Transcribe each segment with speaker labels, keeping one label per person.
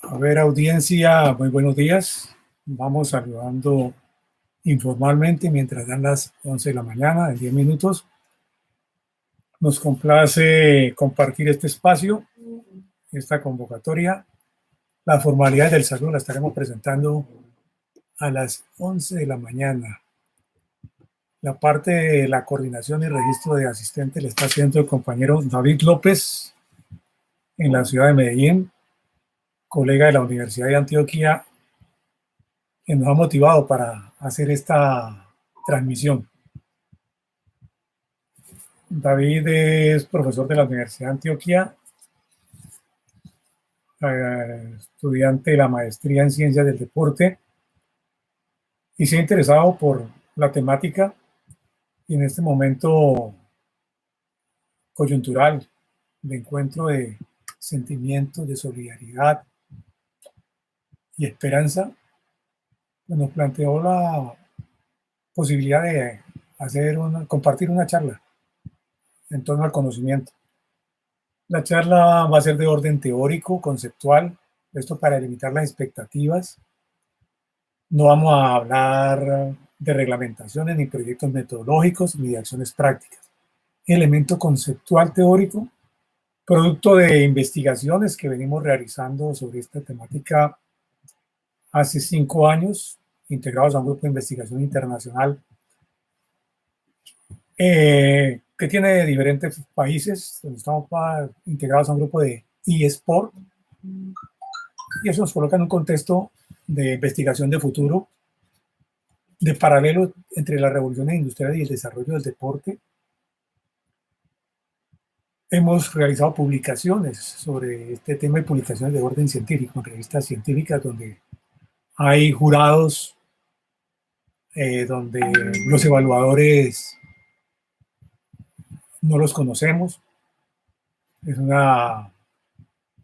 Speaker 1: A ver, audiencia, muy buenos días. Vamos saludando informalmente mientras dan las 11 de la mañana, en 10 minutos. Nos complace compartir este espacio, esta convocatoria. Las formalidades del salón la estaremos presentando a las 11 de la mañana. La parte de la coordinación y registro de asistentes le está haciendo el compañero David López en la ciudad de Medellín, colega de la Universidad de Antioquia, que nos ha motivado para hacer esta transmisión. David es profesor de la Universidad de Antioquia, estudiante de la maestría en Ciencias del Deporte, y se ha interesado por la temática y en este momento coyuntural de encuentro de sentimientos, de solidaridad y esperanza, nos planteó la posibilidad de compartir una charla en torno al conocimiento. La charla va a ser de orden teórico, conceptual, esto para limitar las expectativas. No vamos a hablar de reglamentaciones, ni proyectos metodológicos, ni de acciones prácticas. Elemento conceptual teórico, producto de investigaciones que venimos realizando sobre esta temática hace 5 años, integrados a un grupo de investigación internacional que tiene diferentes países, donde estamos integrados a un grupo de eSport, y eso nos coloca en un contexto de investigación de futuro, de paralelo entre las revoluciones industriales y el desarrollo del deporte. Hemos realizado publicaciones sobre este tema y publicaciones de orden científico en revistas científicas donde hay jurados, donde los evaluadores no los conocemos. Es una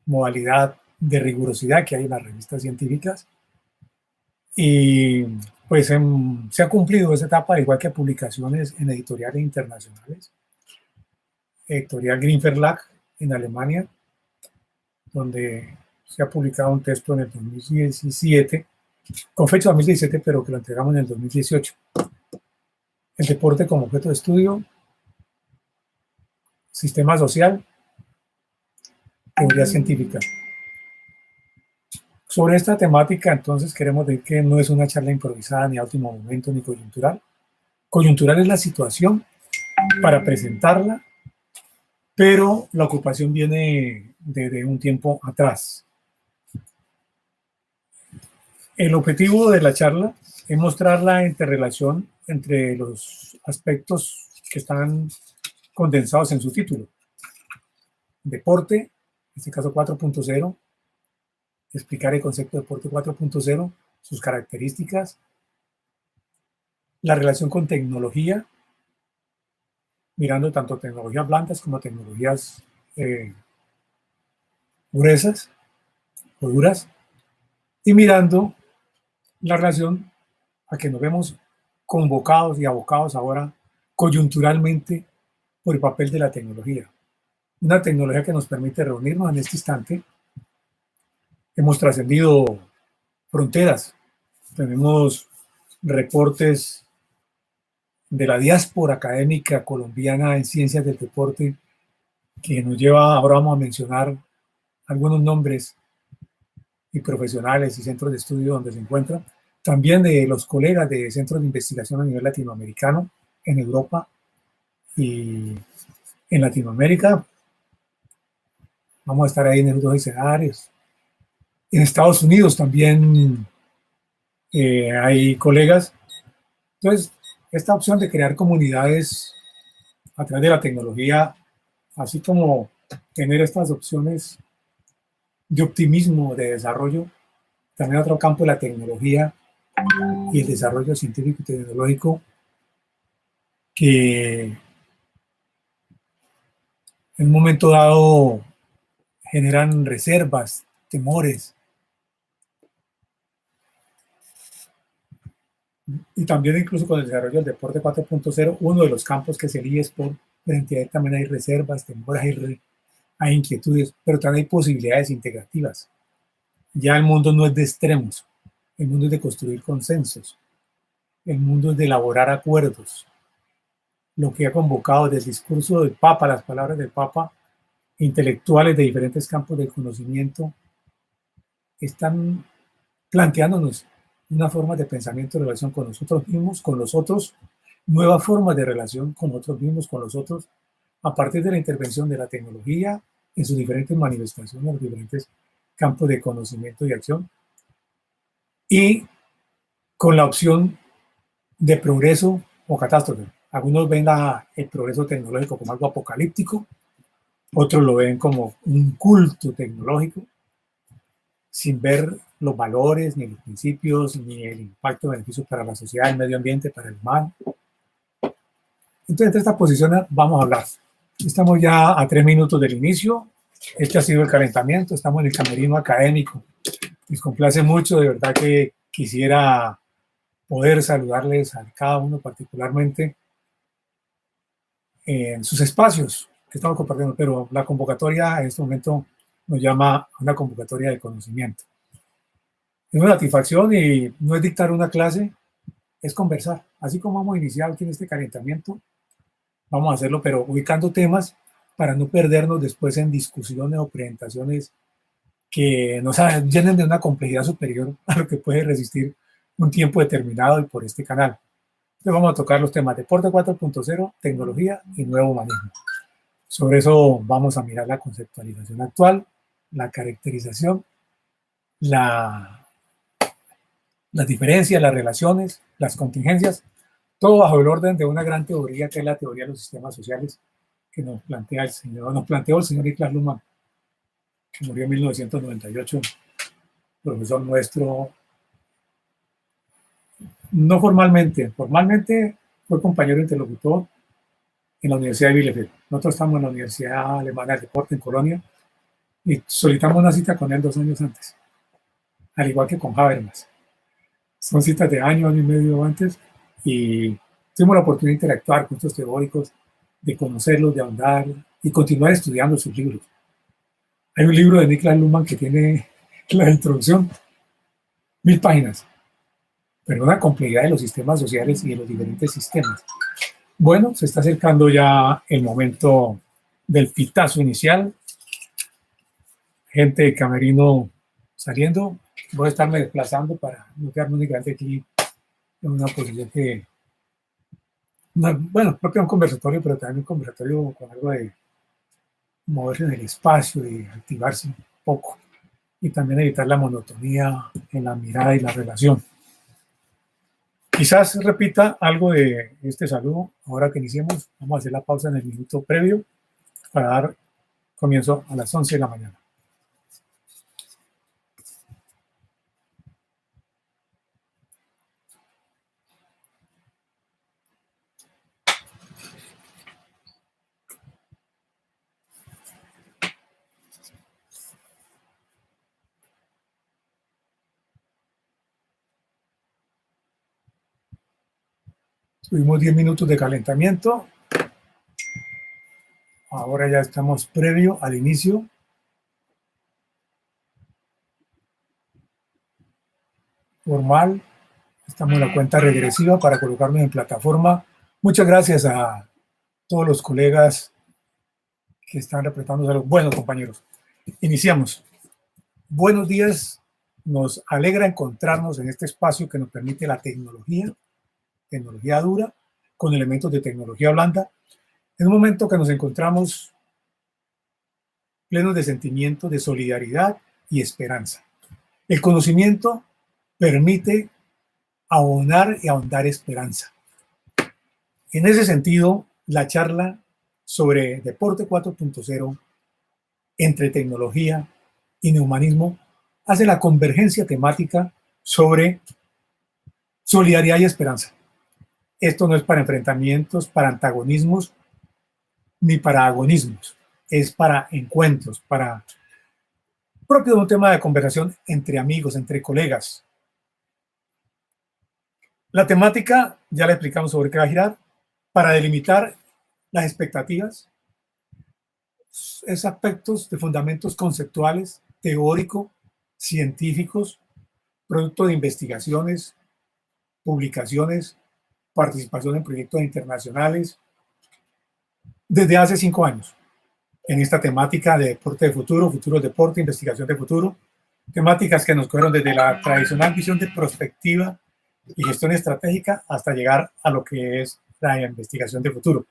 Speaker 1: modalidad de rigurosidad que hay en las revistas científicas. Y pues se ha cumplido esa etapa, al igual que publicaciones en editoriales internacionales. Editorial Green Verlag en Alemania, donde se ha publicado un texto en el 2017, con fecha 2017, pero que lo entregamos en el 2018. El deporte como objeto de estudio, sistema social, teoría científica. Sobre esta temática, entonces, queremos decir que no es una charla improvisada ni a último momento ni coyuntural. Coyuntural es la situación para presentarla, pero la ocupación viene de un tiempo atrás. El objetivo de la charla es mostrar la interrelación entre los aspectos que están condensados en su título. Deporte, en este caso 4.0, explicar el concepto de deporte 4.0, sus características, la relación con tecnología, mirando tanto tecnologías blandas como tecnologías gruesas o duras, y mirando la relación a que nos vemos convocados y abocados ahora coyunturalmente por el papel de la tecnología. Una tecnología que nos permite reunirnos en este instante. Hemos trascendido fronteras. Tenemos reportes de la diáspora académica colombiana en ciencias del deporte que nos lleva, ahora vamos a mencionar algunos nombres y profesionales y centros de estudio donde se encuentran, también de los colegas de centros de investigación a nivel latinoamericano, en Europa y en Latinoamérica. Vamos a estar ahí en esos dos escenarios. En Estados Unidos también hay colegas. Entonces, esta opción de crear comunidades a través de la tecnología, así como tener estas opciones de optimismo, de desarrollo, también otro campo de la tecnología y el desarrollo científico y tecnológico que en un momento dado generan reservas, temores. Y también incluso con el desarrollo del deporte 4.0, uno de los campos que es el eSport, frente a él también hay reservas, temores, hay inquietudes, pero también hay posibilidades integrativas. Ya el mundo no es de extremos, el mundo es de construir consensos, el mundo es de elaborar acuerdos. Lo que ha convocado desde el discurso del Papa, las palabras del Papa, intelectuales de diferentes campos del conocimiento, están planteándonos una forma de pensamiento de relación con nosotros mismos, con los otros, nuevas formas de relación con nosotros mismos, con los otros, a partir de la intervención de la tecnología en sus diferentes manifestaciones, en los diferentes campos de conocimiento y acción, y con la opción de progreso o catástrofe. Algunos ven el progreso tecnológico como algo apocalíptico, otros lo ven como un culto tecnológico, sin ver los valores, ni los principios, ni el impacto de beneficios para la sociedad, el medio ambiente, para el humano. Entonces, de esta posición vamos a hablar. Estamos ya a 3 minutos del inicio. Este ha sido el calentamiento. Estamos en el camerino académico. Les complace mucho, de verdad que quisiera poder saludarles a cada uno particularmente en sus espacios que estamos compartiendo, pero la convocatoria en este momento nos llama a una convocatoria de conocimiento. Es una satisfacción y no es dictar una clase, es conversar. Así como hemos iniciado aquí en este calentamiento, vamos a hacerlo, pero ubicando temas para no perdernos después en discusiones o presentaciones que nos llenen de una complejidad superior a lo que puede resistir un tiempo determinado y por este canal. Entonces vamos a tocar los temas Deporte 4.0, tecnología y nuevo humanismo. Sobre eso vamos a mirar la conceptualización actual, la caracterización, las diferencias, las relaciones, las contingencias, todo bajo el orden de una gran teoría que es la teoría de los sistemas sociales que nos planteó el señor Niklas Luhmann, que murió en 1998, profesor nuestro, no formalmente fue compañero interlocutor en la Universidad de Bielefeld. Nosotros estamos en la Universidad Alemana del Deporte en Colonia y solicitamos una cita con él 2 años antes, al igual que con Habermas. Son citas de año y medio antes y tuvimos la oportunidad de interactuar con estos teóricos, de conocerlos, de ahondar y continuar estudiando sus libros. Hay un libro de Niklas Luhmann que tiene la introducción, 1000 páginas, pero una complejidad de los sistemas sociales y de los diferentes sistemas. Bueno, se está acercando ya el momento del pitazo inicial. Gente de camerino saliendo. Voy a estarme desplazando para no quedarme únicamente aquí en una posición que, bueno, propio un conversatorio, pero también un conversatorio con algo de moverse en el espacio, de activarse un poco y también evitar la monotonía en la mirada y la relación. Quizás repita algo de este saludo ahora que iniciemos. Vamos a hacer la pausa en el minuto previo para dar comienzo a las 11 de la mañana. Tuvimos 10 minutos de calentamiento. Ahora ya estamos previo al inicio. Formal. Estamos en la cuenta regresiva para colocarnos en plataforma. Muchas gracias a todos los colegas que están representando. Bueno, compañeros, iniciamos. Buenos días. Nos alegra encontrarnos en este espacio que nos permite la tecnología dura, con elementos de tecnología blanda. En un momento que nos encontramos plenos de sentimientos de solidaridad y esperanza. El conocimiento permite abonar y ahondar esperanza. En ese sentido, la charla sobre Deporte 4.0 entre tecnología y neumanismo hace la convergencia temática sobre solidaridad y esperanza. Esto no es para enfrentamientos, para antagonismos, ni para agonismos. Es para encuentros, para propio de un tema de conversación entre amigos, entre colegas. La temática, ya le explicamos sobre qué va a girar, para delimitar las expectativas, es aspectos de fundamentos conceptuales, teórico, científicos, producto de investigaciones, publicaciones, participación en proyectos internacionales, desde hace 5 años, en esta temática de deporte de futuro, futuro deporte, investigación de futuro, temáticas que nos fueron desde la tradicional visión de prospectiva y gestión estratégica hasta llegar a lo que es la investigación de futuro.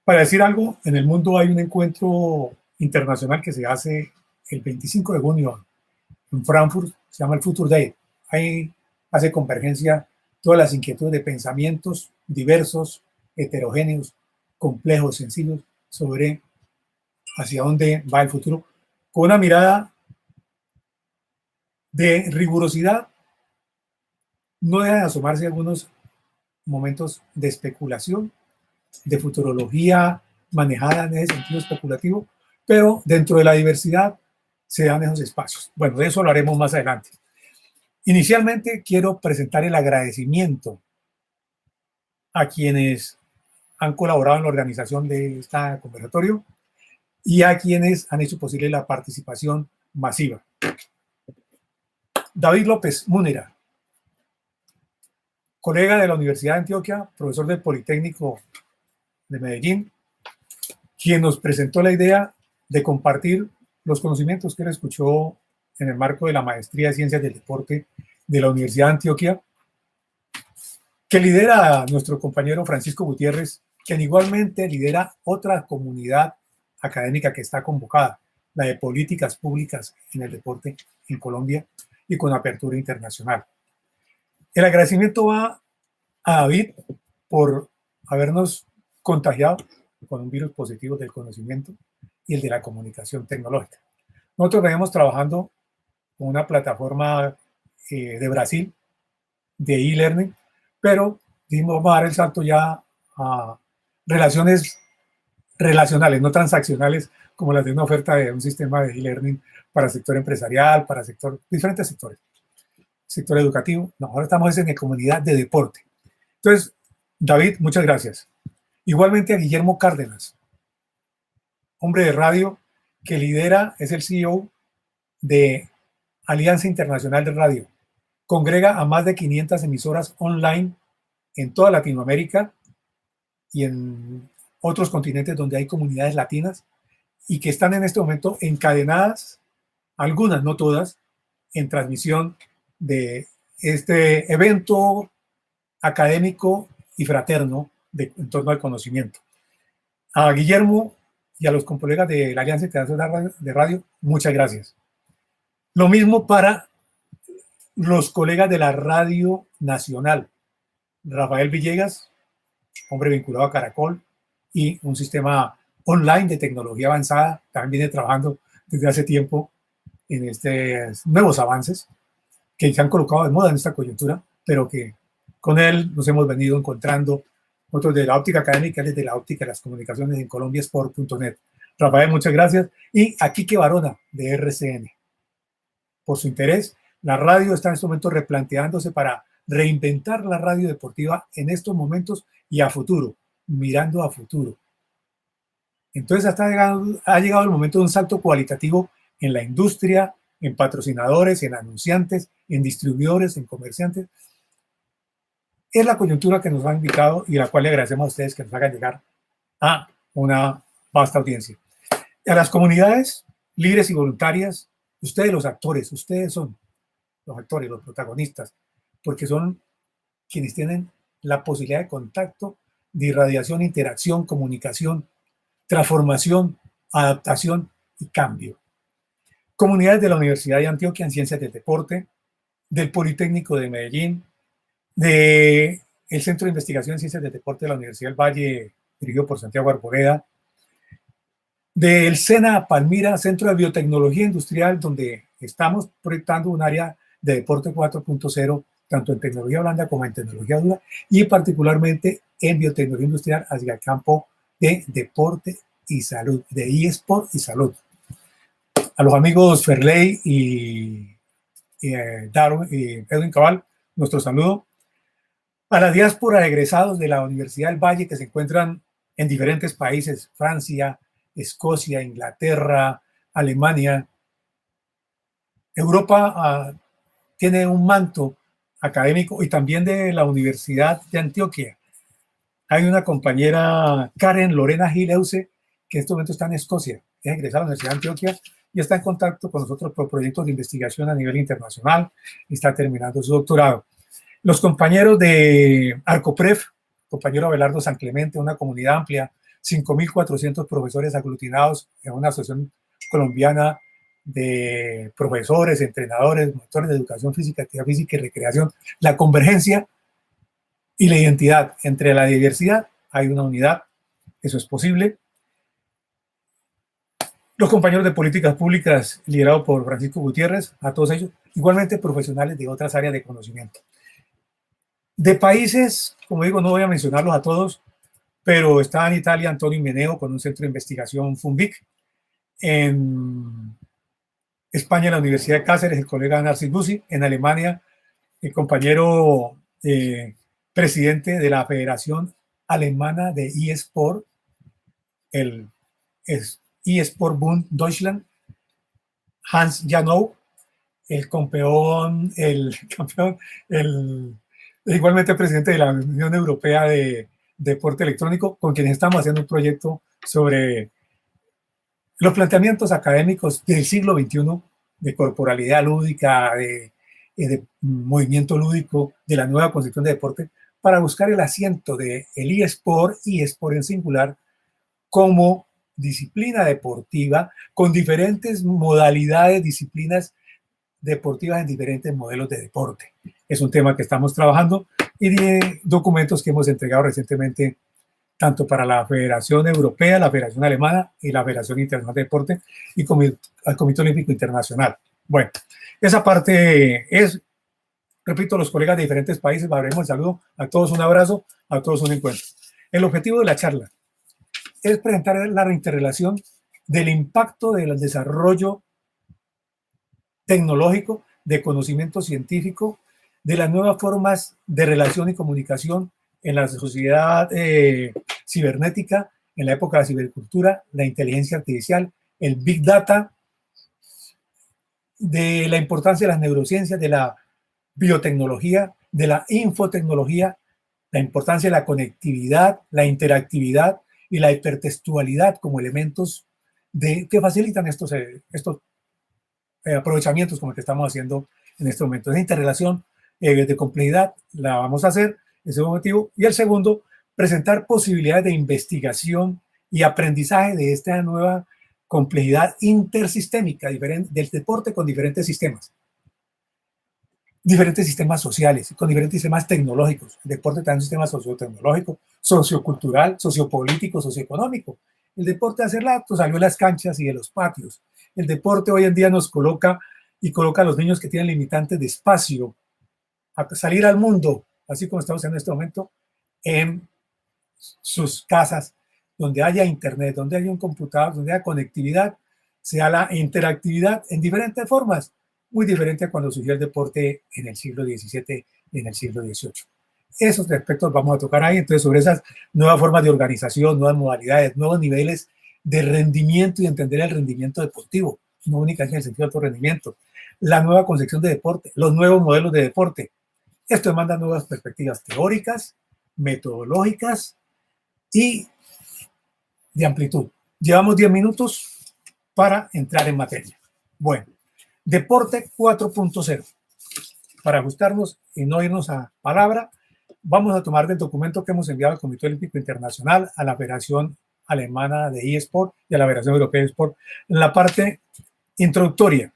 Speaker 1: Para decir algo, en el mundo hay un encuentro internacional que se hace el 25 de junio en Frankfurt, se llama el Future Day. Ahí hace convergencia todas las inquietudes de pensamientos diversos, heterogéneos, complejos, sencillos, sobre hacia dónde va el futuro, con una mirada de rigurosidad. No deja de asomarse algunos momentos de especulación, de futurología manejada en ese sentido especulativo, pero dentro de la diversidad se dan esos espacios. Bueno, de eso lo haremos más adelante. Inicialmente quiero presentar el agradecimiento a quienes han colaborado en la organización de este conversatorio y a quienes han hecho posible la participación masiva. David López Múnera, colega de la Universidad de Antioquia, profesor del Politécnico de Medellín, quien nos presentó la idea de compartir los conocimientos que él escuchó en el marco de la Maestría de Ciencias del Deporte de la Universidad de Antioquia, que lidera a nuestro compañero Francisco Gutiérrez, quien igualmente lidera otra comunidad académica que está convocada, la de políticas públicas en el deporte en Colombia y con apertura internacional. El agradecimiento va a David por habernos contagiado con un virus positivo del conocimiento y el de la comunicación tecnológica. Nosotros venimos trabajando con una plataforma de Brasil de e-learning, pero dijimos vamos a dar el salto ya a relaciones relacionales, no transaccionales, como las de una oferta de un sistema de e-learning para el sector empresarial, para diferentes sectores. Sector educativo, no, ahora estamos en la comunidad de deporte. Entonces, David, muchas gracias. Igualmente a Guillermo Cárdenas, hombre de radio que lidera, es el CEO de Alianza Internacional de Radio. Congrega a más de 500 emisoras online en toda Latinoamérica y en otros continentes donde hay comunidades latinas y que están en este momento encadenadas, algunas, no todas, en transmisión de este evento académico y fraterno en torno al conocimiento. A Guillermo y a los colegas de la Alianza Internacional de Radio, muchas gracias. Lo mismo para los colegas de la Radio Nacional. Rafael Villegas, hombre vinculado a Caracol y un sistema online de tecnología avanzada, también viene trabajando desde hace tiempo en estos nuevos avances que se han colocado de moda en esta coyuntura, pero que con él nos hemos venido encontrando. Nosotros de la óptica académica, desde la óptica de las comunicaciones en colombiasport.net. Rafael, muchas gracias. Y a Quique Barona, de RCN, por su interés. La radio está en este momento replanteándose para reinventar la radio deportiva en estos momentos y a futuro, mirando a futuro. Entonces ha llegado el momento de un salto cualitativo en la industria, en patrocinadores, en anunciantes, en distribuidores, en comerciantes. Es la coyuntura que nos ha invitado y la cual le agradecemos a ustedes que nos hagan llegar a una vasta audiencia. Y a las comunidades libres y voluntarias, ustedes los actores, ustedes son los actores, los protagonistas, porque son quienes tienen la posibilidad de contacto, de irradiación, interacción, comunicación, transformación, adaptación y cambio. Comunidades de la Universidad de Antioquia en Ciencias del Deporte, del Politécnico de Medellín, del Centro de Investigación en Ciencias del Deporte de la Universidad del Valle, dirigido por Santiago Arboleda, del SENA Palmira, Centro de Biotecnología Industrial, donde estamos proyectando un área de deporte 4.0, tanto en tecnología blanda como en tecnología dura, y particularmente en biotecnología industrial hacia el campo de deporte y salud, de eSport y salud. A los amigos Ferley y Darwin y Edwin Cabal, nuestro saludo. A la diáspora de egresados de la Universidad del Valle que se encuentran en diferentes países, Francia, Escocia, Inglaterra, Alemania. Europa tiene un manto académico y también de la Universidad de Antioquia. Hay una compañera, Karen Lorena Gileuse, que en este momento está en Escocia, es egresada a la Universidad de Antioquia y está en contacto con nosotros por proyectos de investigación a nivel internacional y está terminando su doctorado. Los compañeros de Arcopref, compañero Abelardo San Clemente, una comunidad amplia, 5.400 profesores aglutinados en una asociación colombiana de profesores, entrenadores, motores de educación física, actividad física y recreación. La convergencia y la identidad entre la diversidad, hay una unidad, eso es posible. Los compañeros de políticas públicas liderados por Francisco Gutiérrez, a todos ellos, igualmente profesionales de otras áreas de conocimiento. De países, como digo, no voy a mencionarlos a todos, pero está en Italia Antonio Meneo con un centro de investigación FUNVIC. En España, la Universidad de Cáceres, el colega Narcis Bussi. En Alemania, el compañero presidente de la Federación Alemana de eSport, el eSport-Bund Deutschland, Hans Janow, el campeón, igualmente presidente de la Unión Europea de Deporte Electrónico, con quienes estamos haciendo un proyecto sobre los planteamientos académicos del siglo XXI de corporalidad lúdica, de movimiento lúdico, de la nueva concepción de deporte, para buscar el asiento del eSport en singular, como disciplina deportiva, con diferentes modalidades, disciplinas deportivas en diferentes modelos de deporte. Es un tema que estamos trabajando y de documentos que hemos entregado recientemente tanto para la Federación Europea, la Federación Alemana y la Federación Internacional de Deporte y al Comité Olímpico Internacional. Bueno, esa parte es, repito, los colegas de diferentes países, haremos el saludo a todos, un abrazo, a todos un encuentro. El objetivo de la charla es presentar la interrelación del impacto del desarrollo tecnológico, de conocimiento científico, de las nuevas formas de relación y comunicación en la sociedad cibernética, en la época de la cibercultura, la inteligencia artificial, el Big Data, de la importancia de las neurociencias, de la biotecnología, de la infotecnología, la importancia de la conectividad, la interactividad y la hipertextualidad como elementos que facilitan estos aprovechamientos como el que estamos haciendo en este momento. Esa interrelación de complejidad la vamos a hacer, ese es el objetivo. Y el segundo, presentar posibilidades de investigación y aprendizaje de esta nueva complejidad intersistémica del deporte con diferentes sistemas sociales, con diferentes sistemas tecnológicos. El deporte también es un sistema sociotecnológico, sociocultural, sociopolítico, socioeconómico. El deporte hace rato salió de las canchas y de los patios. El deporte hoy en día nos coloca a los niños que tienen limitantes de espacio a salir al mundo, así como estamos en este momento, en sus casas, donde haya internet, donde haya un computador, donde haya conectividad, sea la interactividad en diferentes formas, muy diferente a cuando surgió el deporte en el siglo XVII y en el siglo XVIII. Esos aspectos vamos a tocar ahí. Entonces, sobre esas nuevas formas de organización, nuevas modalidades, nuevos niveles de rendimiento y entender el rendimiento deportivo, no únicamente en el sentido de alto rendimiento, la nueva concepción de deporte, los nuevos modelos de deporte. Esto demanda nuevas perspectivas teóricas, metodológicas y de amplitud. Llevamos 10 minutos para entrar en materia. Bueno, deporte 4.0. Para ajustarnos y no irnos a palabra, vamos a tomar del documento que hemos enviado al Comité Olímpico Internacional, a la Federación Alemana de eSport y a la Federación Europea de eSport, en la parte introductoria.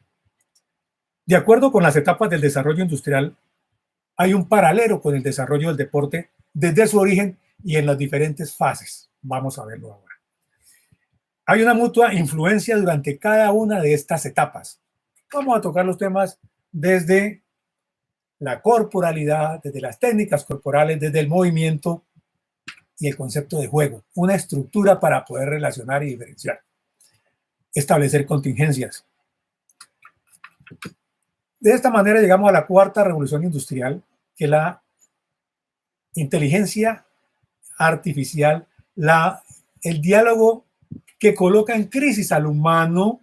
Speaker 1: De acuerdo con las etapas del desarrollo industrial, hay un paralelo con el desarrollo del deporte desde su origen y en las diferentes fases. Vamos a verlo ahora. Hay una mutua influencia durante cada una de estas etapas. Vamos a tocar los temas desde la corporalidad, desde las técnicas corporales, desde el movimiento y el concepto de juego. Una estructura para poder relacionar y diferenciar. Establecer contingencias. De esta manera llegamos a la cuarta revolución industrial, que es la inteligencia artificial, el diálogo que coloca en crisis al humano,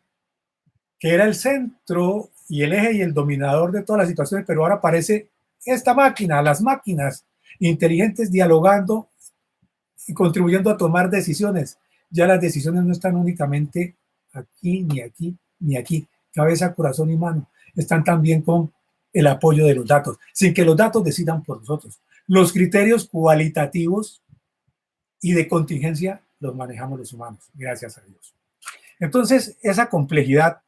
Speaker 1: que era el centro y el eje y el dominador de todas las situaciones, pero ahora aparece esta máquina, las máquinas inteligentes dialogando y contribuyendo a tomar decisiones. Ya las decisiones no están únicamente aquí, ni aquí, ni aquí, cabeza, corazón y mano. Están también con el apoyo de los datos, sin que los datos decidan por nosotros. Los criterios cualitativos y de contingencia los manejamos los humanos, gracias a Dios. Entonces, esa complejidad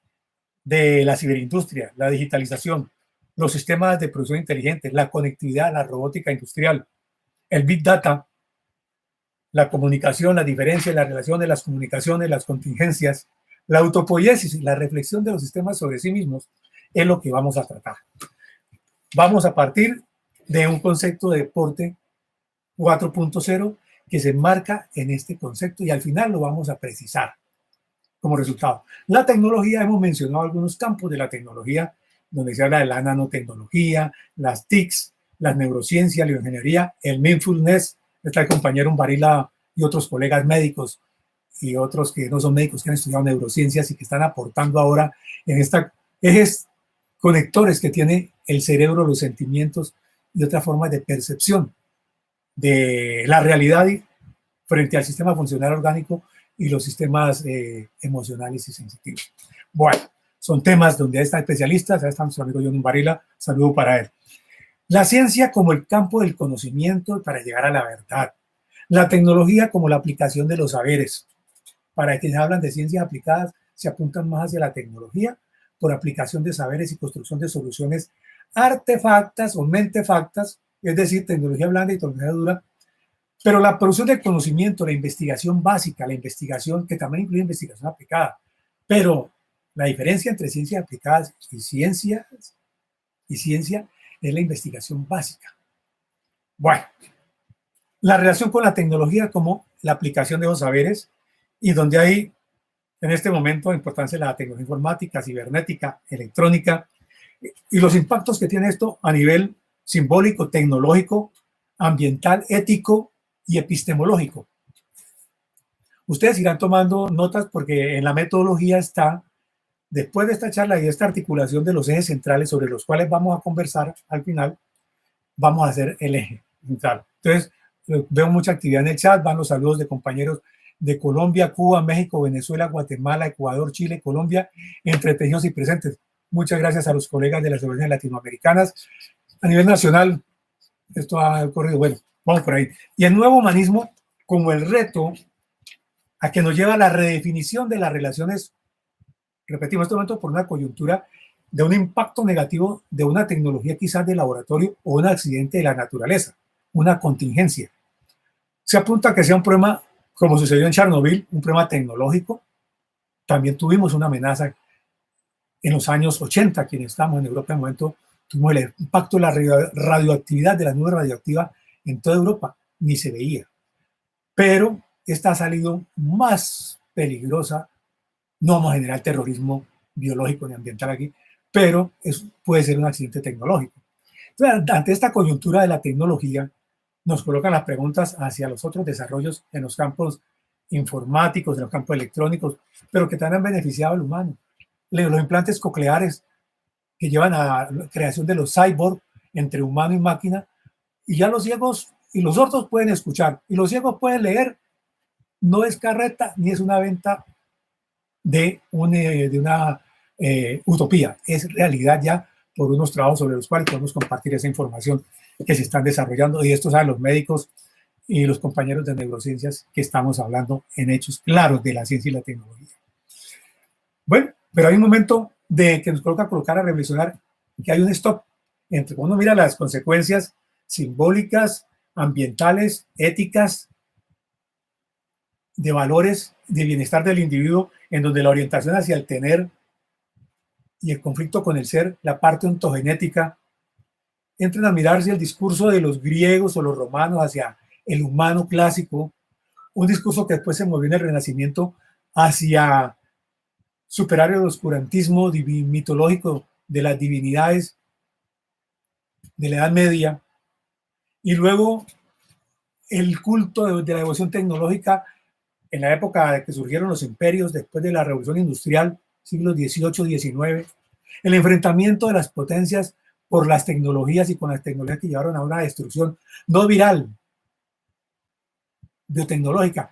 Speaker 1: de la ciberindustria, la digitalización, los sistemas de producción inteligente, la conectividad, la robótica industrial, el big data, la comunicación, la diferencia, la relación de las comunicaciones, las contingencias, la autopoiesis y la reflexión de los sistemas sobre sí mismos es lo que vamos a tratar. Vamos a partir de un concepto de deporte 4.0 que se enmarca en este concepto y al final lo vamos a precisar como resultado. La tecnología, hemos mencionado algunos campos de la tecnología, donde se habla de la nanotecnología, las TICs, las neurociencias, la bioingeniería, el mindfulness. Está el compañero Umbarila y otros colegas médicos y otros que no son médicos que han estudiado neurociencias y que están aportando ahora en esta ejes conectores que tiene el cerebro, los sentimientos y otras formas de percepción de la realidad frente al sistema funcional orgánico y los sistemas emocionales y sensitivos. Bueno, son temas donde están especialistas, ahí está nuestro amigo John Umbarila, saludo para él. La ciencia como el campo del conocimiento para llegar a la verdad. La tecnología como la aplicación de los saberes. Para quienes hablan de ciencias aplicadas, se apuntan más hacia la tecnología por aplicación de saberes y construcción de soluciones artefactas o mentefactas, es decir, tecnología blanda y tecnología dura. Pero la producción del conocimiento, la investigación básica, la investigación que también incluye investigación aplicada, pero la diferencia entre ciencias aplicadas y ciencia es la investigación básica. Bueno, la relación con la tecnología como la aplicación de los saberes y donde hay en este momento importancia de la tecnología informática, cibernética, electrónica y los impactos que tiene esto a nivel simbólico, tecnológico, ambiental, ético y epistemológico. Ustedes irán tomando notas porque en la metodología está, después de esta charla y de esta articulación de los ejes centrales sobre los cuales vamos a conversar al final, vamos a hacer el eje central. Entonces, veo mucha actividad en el chat, van los saludos de compañeros de Colombia, Cuba, México, Venezuela, Guatemala, Ecuador, Chile, Colombia, entretejidos y presentes. Muchas gracias a los colegas de las organizaciones latinoamericanas. A nivel nacional, esto ha ocurrido, bueno, vamos por ahí. Y el nuevo humanismo como el reto a que nos lleva a la redefinición de las relaciones, repetimos este momento, por una coyuntura de un impacto negativo de una tecnología quizás de laboratorio o un accidente de la naturaleza, una contingencia. Se apunta a que sea un problema, como sucedió en Chernobyl, un problema tecnológico. También tuvimos una amenaza en los años 80, quienes estamos en Europa en el momento, tuvimos el impacto de la radioactividad, de la nube radioactiva en toda Europa, ni se veía. Pero esta ha salido más peligrosa. No vamos a generar terrorismo biológico ni ambiental aquí, pero puede ser un accidente tecnológico. Entonces, ante esta coyuntura de la tecnología, nos colocan las preguntas hacia los otros desarrollos en los campos informáticos, en los campos electrónicos, pero que también han beneficiado al humano. Los implantes cocleares que llevan a la creación de los cyborg entre humano y máquina, y ya los ciegos y los sordos pueden escuchar, y los ciegos pueden leer. No es carreta ni es una venta de una utopía, es realidad ya por unos trabajos sobre los cuales podemos compartir esa información que se están desarrollando, y esto saben los médicos y los compañeros de neurociencias que estamos hablando en hechos claros de la ciencia y la tecnología. Bueno, pero hay un momento de que nos colocar a reflexionar que hay un stop entre cuando uno mira las consecuencias simbólicas, ambientales, éticas, de valores, de bienestar del individuo, en donde la orientación hacia el tener y el conflicto con el ser, la parte ontogenética, entran a mirarse el discurso de los griegos o los romanos hacia el humano clásico, un discurso que después se movió en el Renacimiento hacia superar el oscurantismo mitológico de las divinidades de la Edad Media, y luego el culto de la devoción tecnológica en la época de que surgieron los imperios después de la Revolución Industrial, siglos XVIII-XIX, el enfrentamiento de las potencias por las tecnologías y con las tecnologías que llevaron a una destrucción no viral, biotecnológica,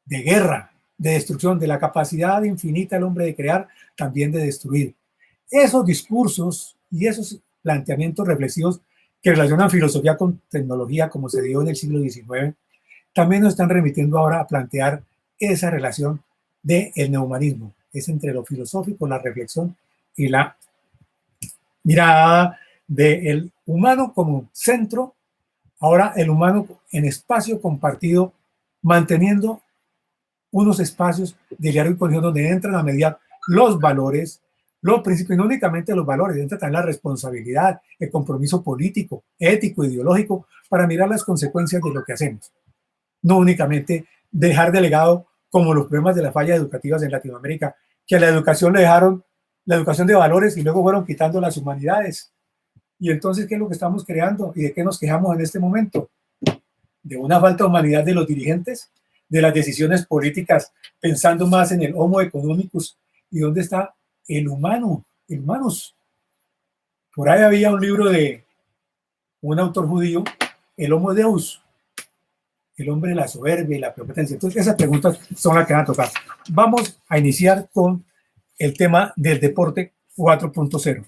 Speaker 1: de guerra, de destrucción, de la capacidad infinita del hombre de crear, también de destruir. Esos discursos y esos planteamientos reflexivos que relacionan filosofía con tecnología, como se dio en el siglo XIX, también nos están remitiendo ahora a plantear esa relación del neohumanismo. Es entre lo filosófico, la reflexión y la mirada del humano como centro, ahora el humano en espacio compartido, manteniendo unos espacios de diálogo y conexión donde entran a mediar los valores, los principios, y no únicamente los valores, entra también la responsabilidad, el compromiso político, ético, ideológico, para mirar las consecuencias de lo que hacemos. No únicamente dejar de legado como los problemas de las fallas educativas en Latinoamérica, que a la educación le dejaron la educación de valores y luego fueron quitando las humanidades. Y entonces, ¿qué es lo que estamos creando? ¿Y de qué nos quejamos en este momento? De una falta de humanidad de los dirigentes, de las decisiones políticas, pensando más en el homo economicus. ¿Y dónde está el humano? El humanos. Por ahí había un libro de un autor judío, el Homo Deus, el hombre de la soberbia y la prepotencia. Entonces, esas preguntas son las que van a tocar. Vamos a iniciar con el tema del deporte 4.0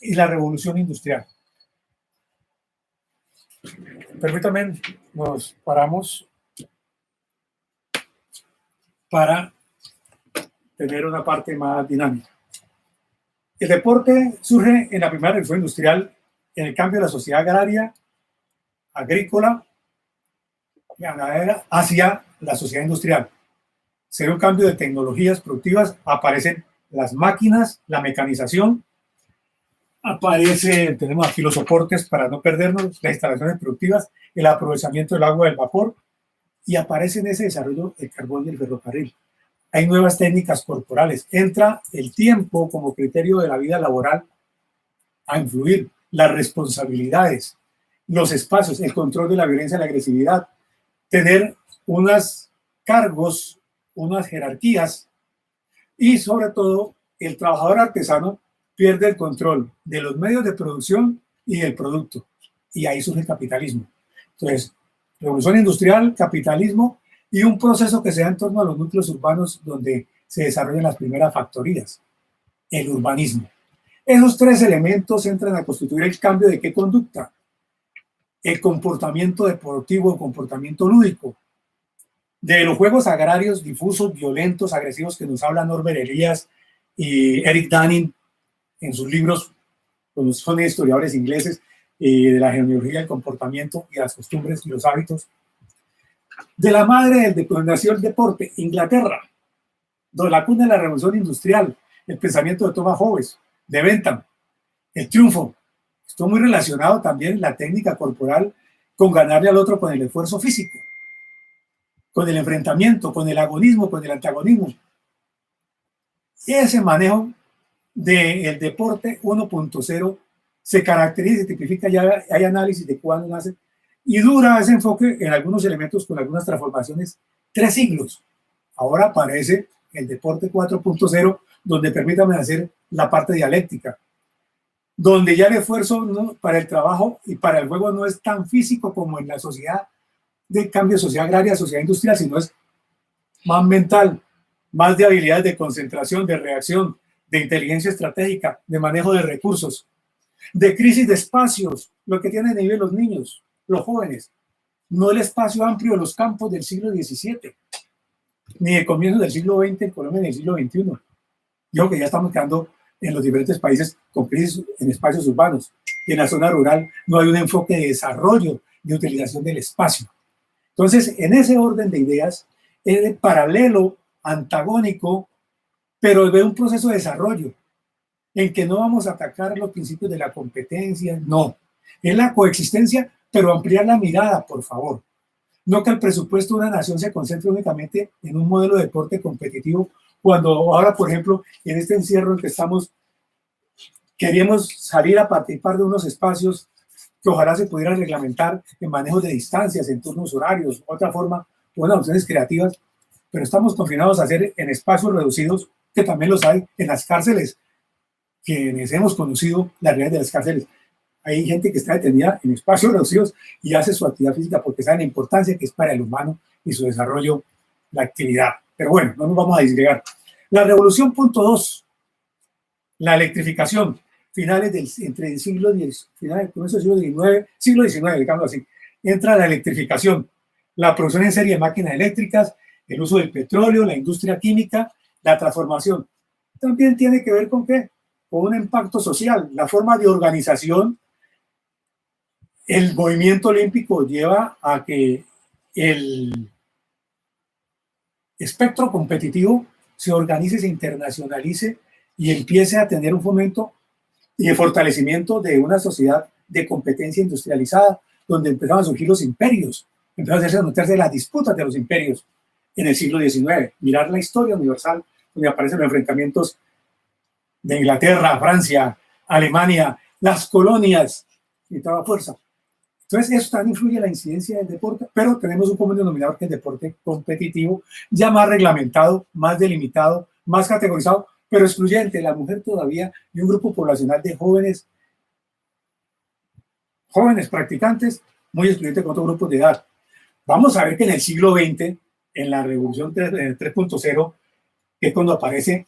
Speaker 1: y la revolución industrial. Permítanme, nos paramos para tener una parte más dinámica. El deporte surge en la primera revolución industrial, en el cambio de la sociedad agraria, agrícola, ganadera, hacia la sociedad industrial. Se ve un cambio de tecnologías productivas, aparecen las máquinas, la mecanización, tenemos aquí los soportes para no perdernos, las instalaciones productivas, el aprovechamiento del agua del vapor, y aparece en ese desarrollo el carbón y el ferrocarril. Hay nuevas técnicas corporales, entra el tiempo como criterio de la vida laboral a influir, las responsabilidades, los espacios, el control de la violencia y la agresividad, tener unos cargos, unas jerarquías, y sobre todo el trabajador artesano pierde el control de los medios de producción y del producto, y ahí surge el capitalismo. Entonces, revolución industrial, capitalismo y un proceso que se da en torno a los núcleos urbanos donde se desarrollan las primeras factorías, el urbanismo. Esos tres elementos entran a constituir el cambio de qué conducta: el comportamiento deportivo, el comportamiento lúdico, de los juegos agrarios difusos, violentos, agresivos que nos habla Norbert Elias y Eric Dunning en sus libros, son historiadores ingleses, de la genealogía del comportamiento y las costumbres y los hábitos. De la madre del donde nació el deporte, Inglaterra, donde la cuna de la revolución industrial, el pensamiento de Thomas Hobbes, de Bentham, el triunfo. Esto muy relacionado también la técnica corporal con ganarle al otro con el esfuerzo físico, con el enfrentamiento, con el agonismo, con el antagonismo. Y ese manejo del deporte 1.0 se caracteriza y se tipifica, ya hay análisis de cuándo nace, y dura ese enfoque en algunos elementos con algunas transformaciones 3 siglos. Ahora aparece el deporte 4.0, donde permítame hacer la parte dialéctica, donde ya el esfuerzo para el trabajo y para el juego no es tan físico como en la sociedad de cambio, sociedad agraria, sociedad industrial, sino es más mental, más de habilidades de concentración, de reacción, de inteligencia estratégica, de manejo de recursos, de crisis de espacios, lo que tienen de nivel los niños, los jóvenes, no el espacio amplio de los campos del siglo XVII, ni de comienzos del siglo XX en Colombia, ni del siglo XXI. Yo que ya estamos quedando en los diferentes países con crisis en espacios urbanos, y en la zona rural no hay un enfoque de desarrollo, de utilización del espacio. Entonces, en ese orden de ideas, es paralelo, antagónico, pero de un proceso de desarrollo, en que no vamos a atacar los principios de la competencia, no. Es la coexistencia, pero ampliar la mirada, por favor. No que el presupuesto de una nación se concentre únicamente en un modelo de deporte competitivo, cuando ahora, por ejemplo, en este encierro en que estamos, queremos salir a participar de unos espacios que ojalá se pudieran reglamentar en manejo de distancias, en turnos horarios, otra forma, unas opciones creativas, pero estamos confinados a hacer en espacios reducidos, que también los hay en las cárceles, quienes hemos conocido la realidad de las cárceles. Hay gente que está detenida en espacios reducidos y hace su actividad física porque sabe la importancia que es para el humano y su desarrollo la actividad. Pero bueno, no nos vamos a disgregar. La revolución punto 2, la electrificación, entre el siglo X, finales del siglo XIX, digamos así, entra la electrificación, la producción en serie de máquinas eléctricas, el uso del petróleo, la industria química, la transformación. También tiene que ver con qué, con un impacto social, la forma de organización. El movimiento olímpico lleva a que el espectro competitivo se organice, se internacionalice y empiece a tener un fomento y el fortalecimiento de una sociedad de competencia industrializada, donde empezaron a surgir los imperios, empezaron a meterse las disputas de los imperios en el siglo XIX. Mirar la historia universal, donde aparecen los enfrentamientos de Inglaterra, Francia, Alemania, las colonias, y toda fuerza. Entonces, eso también influye en la incidencia del deporte, pero tenemos un común denominador que es el deporte competitivo, ya más reglamentado, más delimitado, más categorizado, pero excluyente. La mujer todavía y un grupo poblacional de jóvenes practicantes, muy excluyente con otros grupos de edad. Vamos a ver que en el siglo XX, en la revolución 3.0, que es cuando aparece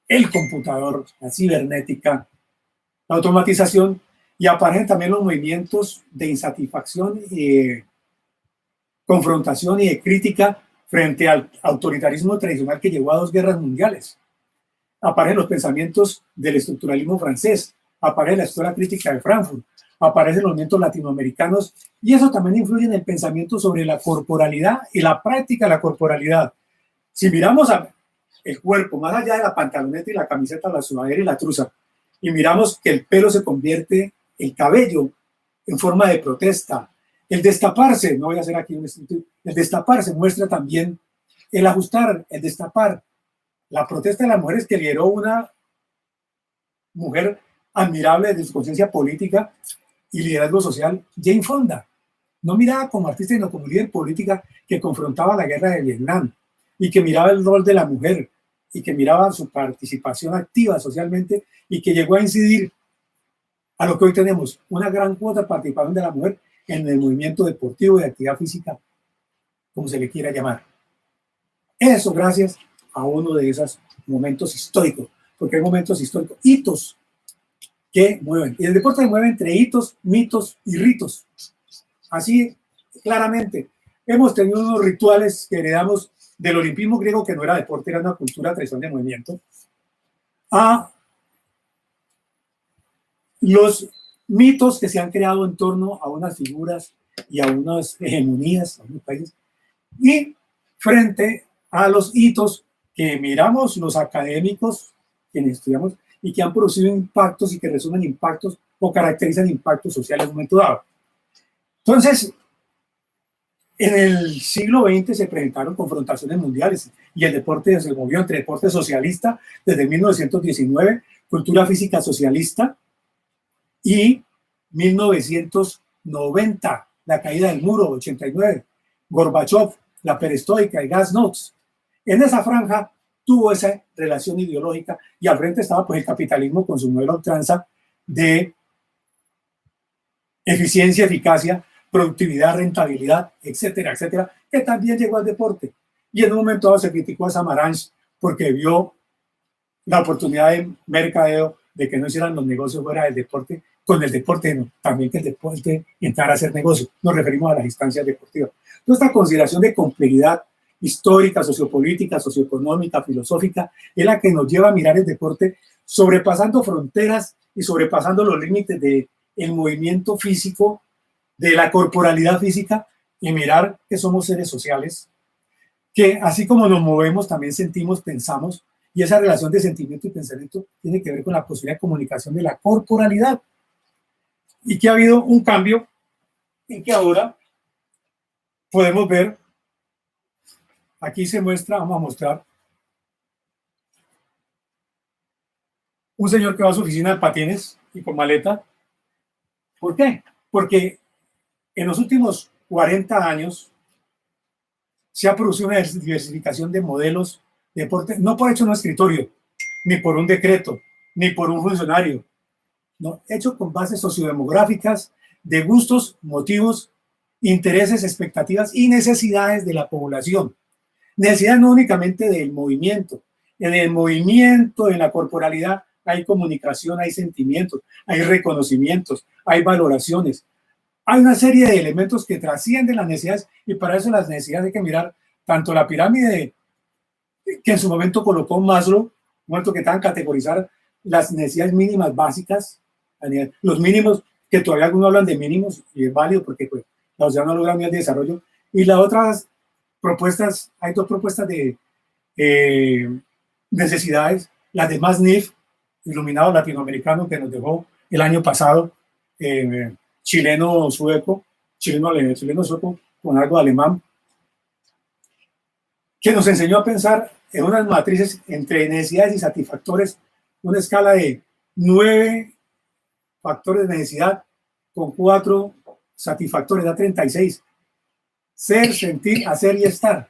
Speaker 1: el computador, la cibernética, la automatización, y aparecen también los movimientos de insatisfacción y confrontación y de crítica frente al autoritarismo tradicional que llevó a 2 guerras mundiales. Aparecen los pensamientos del estructuralismo francés, aparece la escuela crítica de Frankfurt, aparecen los movimientos latinoamericanos, y eso también influye en el pensamiento sobre la corporalidad y la práctica de la corporalidad. Si miramos el cuerpo, más allá de la pantaloneta y la camiseta, la sudadera y la truza, y miramos que el pelo se convierte, el cabello, en forma de protesta, el destaparse, no voy a hacer aquí un estudio, el destaparse muestra también el ajustar, el destapar, la protesta de las mujeres que lideró una mujer admirable de su conciencia política y liderazgo social, Jane Fonda. No miraba como artista, sino como líder política que confrontaba la guerra de Vietnam y que miraba el rol de la mujer y que miraba su participación activa socialmente y que llegó a incidir a lo que hoy tenemos, una gran cuota de participación de la mujer en el movimiento deportivo y de actividad física, como se le quiera llamar. Eso gracias a uno de esos momentos históricos, porque hay momentos históricos, hitos que mueven. Y el deporte se mueve entre hitos, mitos y ritos. Así, claramente, hemos tenido unos rituales que heredamos del olimpismo griego, que no era deporte, era una cultura tradicional de movimiento, a los mitos que se han creado en torno a unas figuras y a unas hegemonías a unos países, y frente a los hitos que miramos los académicos, quienes estudiamos, y que han producido impactos y que resumen impactos o caracterizan impactos sociales en un momento dado. Entonces, en el siglo XX se presentaron confrontaciones mundiales y el deporte se movió entre deporte socialista desde 1919, cultura física socialista, y 1990, la caída del muro, 89, Gorbachev, la perestroika, el Glasnost. En esa franja tuvo esa relación ideológica y al frente estaba pues el capitalismo con su modelo ultranza de eficiencia, eficacia, productividad, rentabilidad, etcétera, etcétera, que también llegó al deporte. Y en un momento dado se criticó a Samaranch porque vio la oportunidad de mercadeo de que no hicieran los negocios fuera del deporte, con el deporte, no, también que el deporte entrara a hacer negocio. Nos referimos a las instancias deportivas. Entonces, esta consideración de complejidad histórica, sociopolítica, socioeconómica, filosófica, es la que nos lleva a mirar el deporte sobrepasando fronteras y sobrepasando los límites del movimiento físico, de la corporalidad física, y mirar que somos seres sociales, que así como nos movemos, también sentimos, pensamos, y esa relación de sentimiento y pensamiento tiene que ver con la posibilidad de comunicación de la corporalidad. Y que ha habido un cambio en que ahora podemos ver, aquí se muestra, vamos a mostrar, un señor que va a su oficina de patines y con maleta. ¿Por qué? Porque en los últimos 40 años se ha producido una diversificación de modelos de deporte, no por hecho en un escritorio, ni por un decreto, ni por un funcionario, no, hecho con bases sociodemográficas, de gustos, motivos, intereses, expectativas y necesidades de la población. Necesidad no únicamente del movimiento. En el movimiento, en la corporalidad, hay comunicación, hay sentimientos, hay reconocimientos, hay valoraciones. Hay una serie de elementos que trascienden las necesidades y para eso las necesidades hay que mirar tanto la pirámide que en su momento colocó Maslow, un momento que estaban categorizar las necesidades mínimas básicas, los mínimos, que todavía algunos hablan de mínimos y es válido porque pues, la sociedad no logra ni el desarrollo. Y las otras propuestas, hay dos propuestas de necesidades, las de Masniff, iluminado latinoamericano que nos dejó el año pasado, chileno-sueco, chileno-sueco con algo alemán, que nos enseñó a pensar en unas matrices entre necesidades y satisfactores, una escala de 9 factores de necesidad con 4 satisfactores, da 36. Ser, sentir, hacer y estar.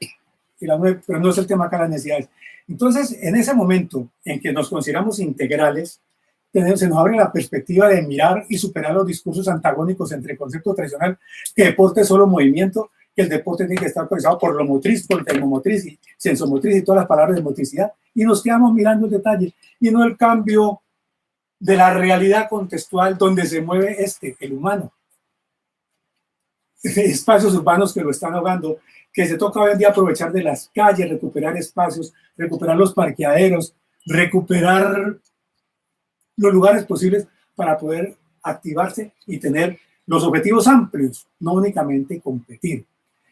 Speaker 1: Pero no es el tema acá las necesidades. Entonces, en ese momento en que nos consideramos integrales, se nos abre la perspectiva de mirar y superar los discursos antagónicos entre el concepto tradicional que deporte es solo movimiento, que el deporte tiene que estar organizado por lo motriz, por el termomotriz y sensomotriz y todas las palabras de motricidad, y nos quedamos mirando el detalle y no el cambio de la realidad contextual donde se mueve el humano. Espacios urbanos que lo están ahogando, que se toca hoy en día aprovechar de las calles, recuperar espacios, recuperar los parqueaderos, recuperar los lugares posibles para poder activarse y tener los objetivos amplios, no únicamente competir.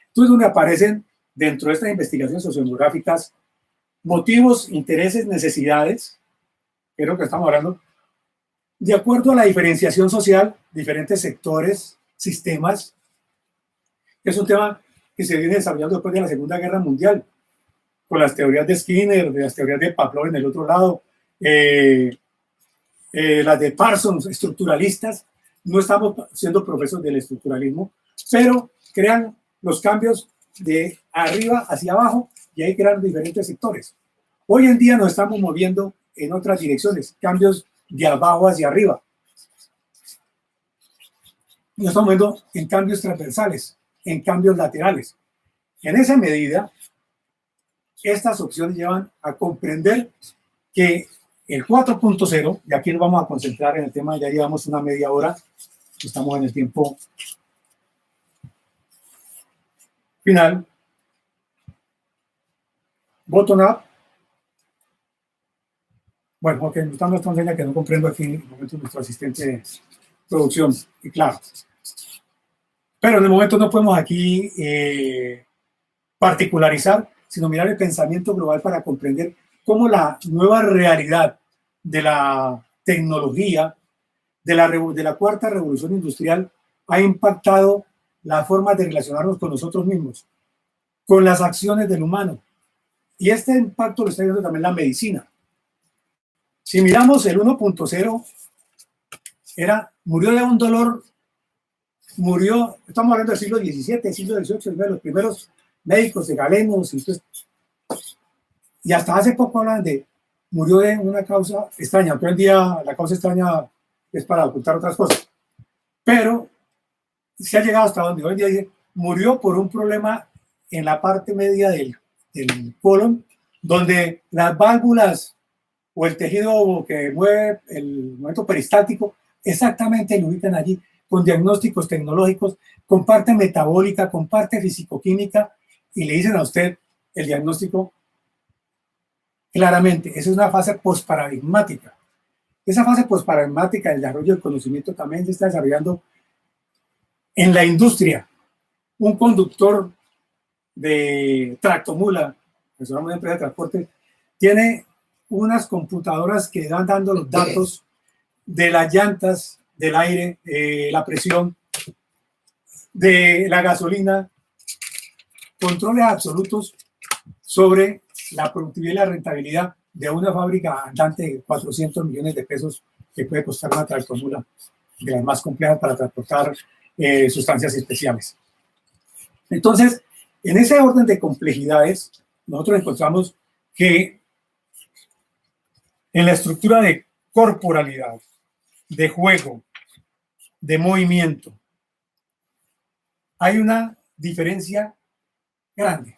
Speaker 1: Entonces, donde aparecen dentro de estas investigaciones sociodemográficas motivos, intereses, necesidades, que es lo que estamos hablando, de acuerdo a la diferenciación social, diferentes sectores, sistemas. Es un tema que se viene desarrollando después de la Segunda Guerra Mundial, con las teorías de Skinner, de las teorías de Pavlov en el otro lado, las de Parsons, estructuralistas. No estamos siendo profesores del estructuralismo, pero crean los cambios de arriba hacia abajo y ahí crean diferentes sectores. Hoy en día nos estamos moviendo en otras direcciones, cambios de abajo hacia arriba. Nos estamos moviendo en cambios transversales, en cambios laterales. En esa medida, estas opciones llevan a comprender que el 4.0, y aquí nos vamos a concentrar en el tema, ya llevamos una media hora, estamos en el tiempo final. Bottom up. Bueno, ok, está nuestra enseña que no comprendo aquí en el momento nuestro asistente de producción, y claro. Pero en el momento no podemos aquí particularizar, sino mirar el pensamiento global para comprender cómo la nueva realidad de la tecnología, de la cuarta revolución industrial, ha impactado la forma de relacionarnos con nosotros mismos, con las acciones del humano. Y este impacto lo está viendo también la medicina. Si miramos el 1.0, murió de un dolor, estamos hablando del siglo XVII, siglo XVIII, de los primeros médicos de Galenos, y hasta hace poco hablan de murió de una causa extraña, aunque hoy en día la causa extraña es para ocultar otras cosas, pero se ha llegado hasta donde hoy en día dice, murió por un problema en la parte media del colon, donde las válvulas o el tejido que mueve el momento peristáltico exactamente lo ubican allí, con diagnósticos tecnológicos, con parte metabólica, con parte fisicoquímica, y le dicen a usted el diagnóstico claramente. Esa es una fase posparadigmática. Esa fase posparadigmática del desarrollo del conocimiento también se está desarrollando en la industria. Un conductor de tractomula, que es una empresa de transporte, tiene unas computadoras que van dando los datos de las llantas, del aire, la presión, de la gasolina, controles absolutos sobre la productividad y la rentabilidad de una fábrica andante de 400 millones de pesos que puede costar una tractomula de las más complejas para transportar sustancias especiales. Entonces, En ese orden de complejidades, nosotros encontramos que en la estructura de corporalidad, de juego, de movimiento, hay una diferencia grande.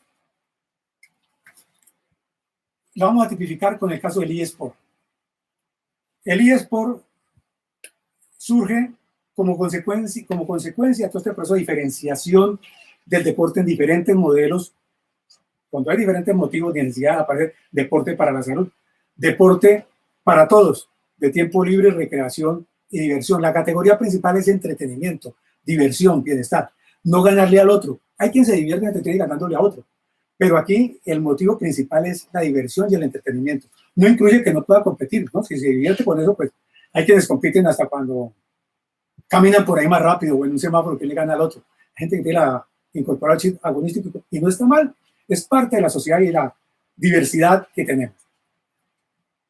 Speaker 1: La vamos a tipificar con el caso del eSport. El eSport surge como consecuencia de todo este proceso de diferenciación del deporte en diferentes modelos, cuando hay diferentes motivos de necesidad, aparece deporte para la salud, deporte para todos, de tiempo libre, recreación y diversión. La categoría principal es entretenimiento, diversión, bienestar, no ganarle al otro. Hay quien se divierte, entretiene ganándole a otro, pero aquí el motivo principal es la diversión y el entretenimiento. No incluye que no pueda competir, ¿no? Si se divierte con eso, pues hay quienes compiten hasta cuando caminan por ahí más rápido o en un semáforo que le gana al otro. Hay gente que tiene la incorporada al chip agonístico y no está mal, es parte de la sociedad y de la diversidad que tenemos.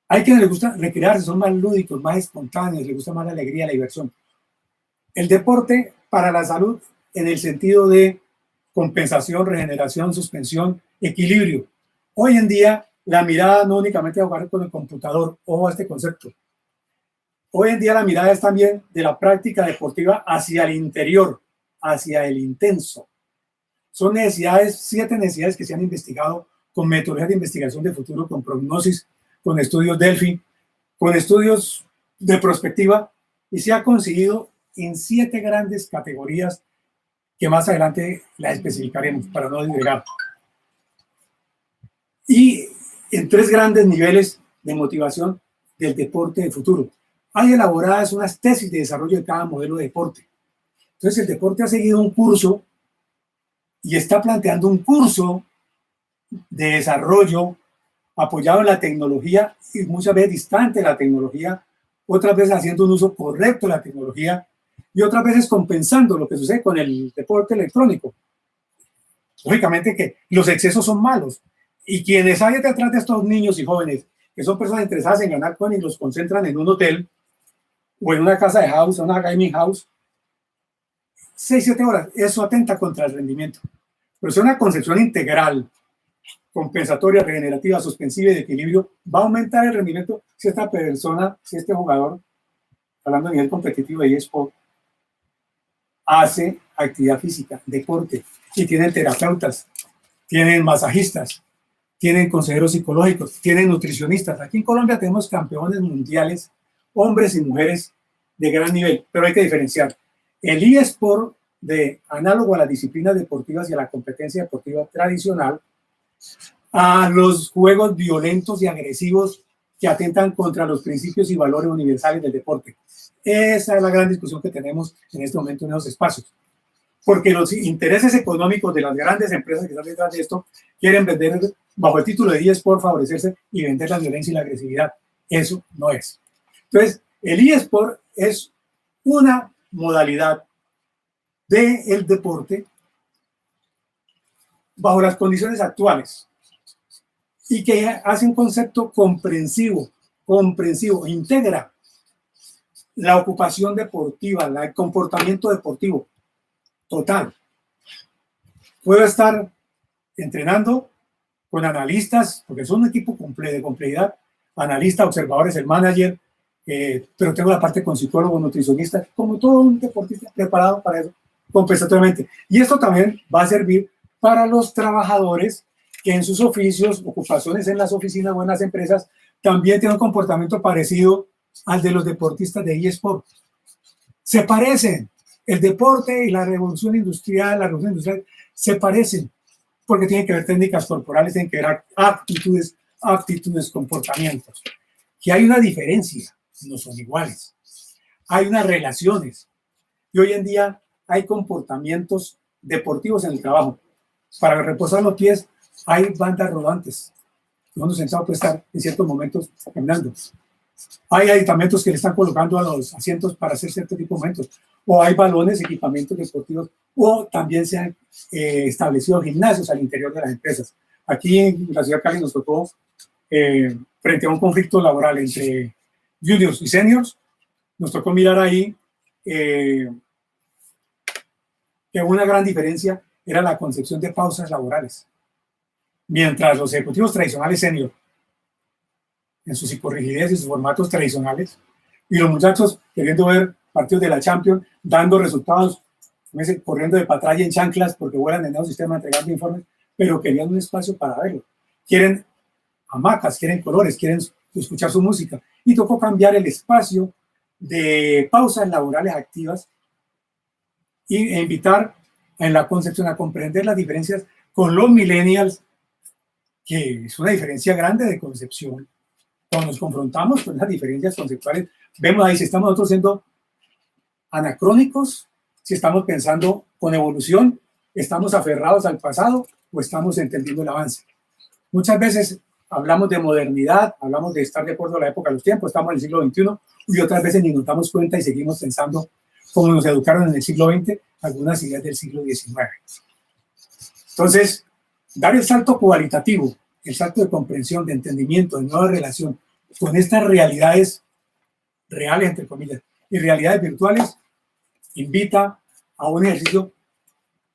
Speaker 1: Hay quienes les gusta recrearse, son más lúdicos, más espontáneos, les gusta más la alegría, la diversión. El deporte para la salud en el sentido de compensación, regeneración, suspensión, equilibrio. Hoy en día la mirada no únicamente a jugar con el computador, ojo a este concepto. Hoy en día la mirada es también de la práctica deportiva hacia el interior, hacia el intenso. Son necesidades, 7 necesidades que se han investigado con metodologías de investigación de futuro, con prognosis, con estudios Delphi, con estudios de prospectiva, y se ha conseguido en 7 grandes categorías que más adelante las especificaremos para no desagregar. Y en 3 grandes niveles de motivación del deporte de futuro. Hay elaboradas unas tesis de desarrollo de cada modelo de deporte. Entonces el deporte ha seguido un curso y está planteando un curso de desarrollo apoyado en la tecnología y muchas veces distante de la tecnología, otras veces haciendo un uso correcto de la tecnología y otras veces compensando lo que sucede con el deporte electrónico. Lógicamente que los excesos son malos y quienes hay detrás de estos niños y jóvenes que son personas interesadas en ganar coin y los concentran en un hotel o en una casa de house, una gaming house, 6-7 horas, eso atenta contra el rendimiento. Pero es una concepción integral, compensatoria, regenerativa, suspensiva y de equilibrio, va a aumentar el rendimiento si esta persona, si este jugador, hablando a nivel competitivo de eSport, hace actividad física, deporte, y tienen terapeutas, tienen masajistas, tienen consejeros psicológicos, tienen nutricionistas. Aquí en Colombia tenemos campeones mundiales, hombres y mujeres de gran nivel, pero hay que diferenciar. El eSport, de análogo a las disciplinas deportivas y a la competencia deportiva tradicional, a los juegos violentos y agresivos que atentan contra los principios y valores universales del deporte. Esa es la gran discusión que tenemos en este momento en esos espacios. Porque los intereses económicos de las grandes empresas que están detrás de esto quieren vender bajo el título de eSport, favorecerse y vender la violencia y la agresividad. Eso no es. Entonces, el eSport es una modalidad del deporte bajo las condiciones actuales y que hace un concepto comprensivo, integra la ocupación deportiva, el comportamiento deportivo total. Puedo estar entrenando con analistas, porque son un equipo de complejidad, analistas, observadores, el manager, pero tengo la parte con psicólogo, nutricionista, como todo un deportista preparado para eso, compensatoriamente. Y esto también va a servir para los trabajadores que en sus oficios, ocupaciones en las oficinas o en las empresas, también tienen un comportamiento parecido al de los deportistas de eSport. Se parecen. El deporte y la revolución industrial, se parecen, porque tienen que ver técnicas corporales, tienen que ver actitudes, comportamientos. Que hay una diferencia, no son iguales. Hay unas relaciones. Y hoy en día hay comportamientos deportivos en el trabajo. Para reposar los pies hay bandas rodantes. Uno sentado puede estar en ciertos momentos caminando. Hay aditamentos que le están colocando a los asientos para hacer cierto tipo de momentos. O hay balones, equipamientos deportivos. O también se han establecido gimnasios al interior de las empresas. Aquí en la ciudad de Cali nos tocó, frente a un conflicto laboral entre juniors y seniors, nos tocó mirar ahí que hubo una gran diferencia era la concepción de pausas laborales. Mientras los ejecutivos tradicionales senior, en sus psicorrigidez y sus formatos tradicionales, y los muchachos queriendo ver partidos de la Champions, dando resultados, corriendo de patralla en chanclas porque vuelan en el sistema entregando informes, pero querían un espacio para verlo. Quieren hamacas, quieren colores, quieren escuchar su música. Y tocó cambiar el espacio de pausas laborales activas e invitar en la concepción a comprender las diferencias con los millennials, que es una diferencia grande de concepción. Cuando nos confrontamos con esas diferencias conceptuales, vemos ahí si estamos nosotros siendo anacrónicos, si estamos pensando con evolución, estamos aferrados al pasado o estamos entendiendo el avance. Muchas veces hablamos de modernidad, hablamos de estar de acuerdo a la época de los tiempos, estamos en el siglo XXI, y otras veces ni nos damos cuenta y seguimos pensando como nos educaron en el siglo XX, algunas ideas del siglo XIX. Entonces, dar el salto cualitativo, el salto de comprensión, de entendimiento, de nueva relación con estas realidades reales, entre comillas, y realidades virtuales, invita a un ejercicio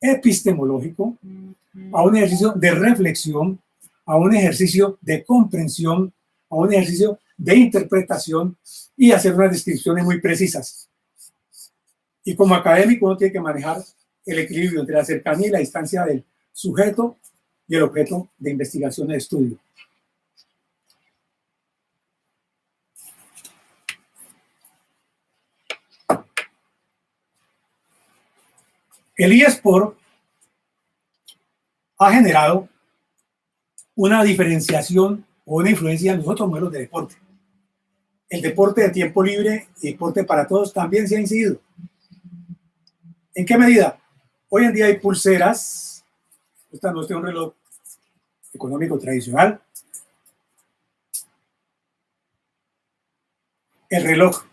Speaker 1: epistemológico, a un ejercicio de reflexión, a un ejercicio de comprensión, a un ejercicio de interpretación y hacer unas descripciones muy precisas. Y como académico uno tiene que manejar el equilibrio entre la cercanía y la distancia del sujeto y el objeto de investigación y de estudio. El eSport ha generado una diferenciación o una influencia en los otros modelos de deporte. El deporte de tiempo libre y deporte para todos también se ha incidido. ¿En qué medida? Hoy en día hay pulseras. Esta no es un reloj económico tradicional. El reloj,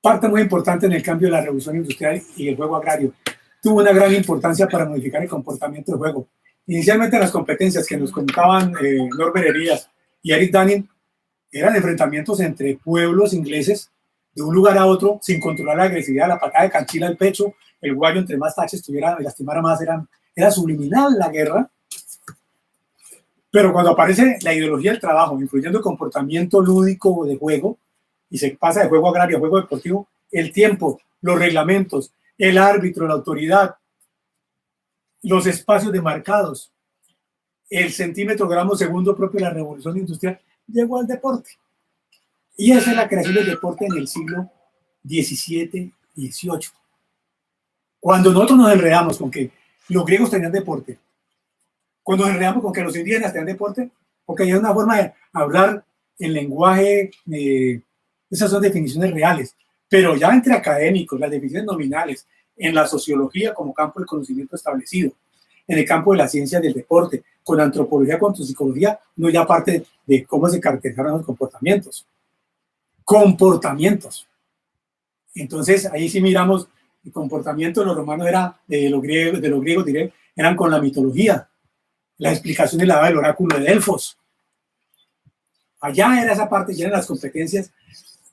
Speaker 1: parte muy importante en el cambio de la revolución industrial y el juego agrario, tuvo una gran importancia para modificar el comportamiento del juego. Inicialmente las competencias que nos contaban Norbert Elias y Eric Dunning eran enfrentamientos entre pueblos ingleses de un lugar a otro sin controlar la agresividad, la patada de canchila al pecho, el guayo entre más taches tuviera, lastimara más, era subliminal la guerra. Pero cuando aparece la ideología del trabajo, influyendo el comportamiento lúdico de juego, y se pasa de juego agrario a juego deportivo, el tiempo, los reglamentos, el árbitro, la autoridad, los espacios demarcados, el centímetro gramo segundo propio de la revolución industrial, llegó al deporte. Y esa es la creación del deporte en el siglo XVII y XVIII. Cuando nosotros nos enredamos con que los griegos tenían deporte, cuando nos enredamos con que los indígenas tenían deporte, porque hay una forma de hablar en lenguaje, esas son definiciones reales, pero ya entre académicos, las definiciones nominales, en la sociología como campo del conocimiento establecido, en el campo de la ciencia del deporte, con antropología, con psicología, no ya parte de cómo se caracterizaron los comportamientos. Comportamientos. Entonces, ahí sí miramos, el comportamiento de los romanos era, de los griegos diré, eran con la mitología. La explicación la daba el oráculo de Delfos. Allá era esa parte, ya eran las competencias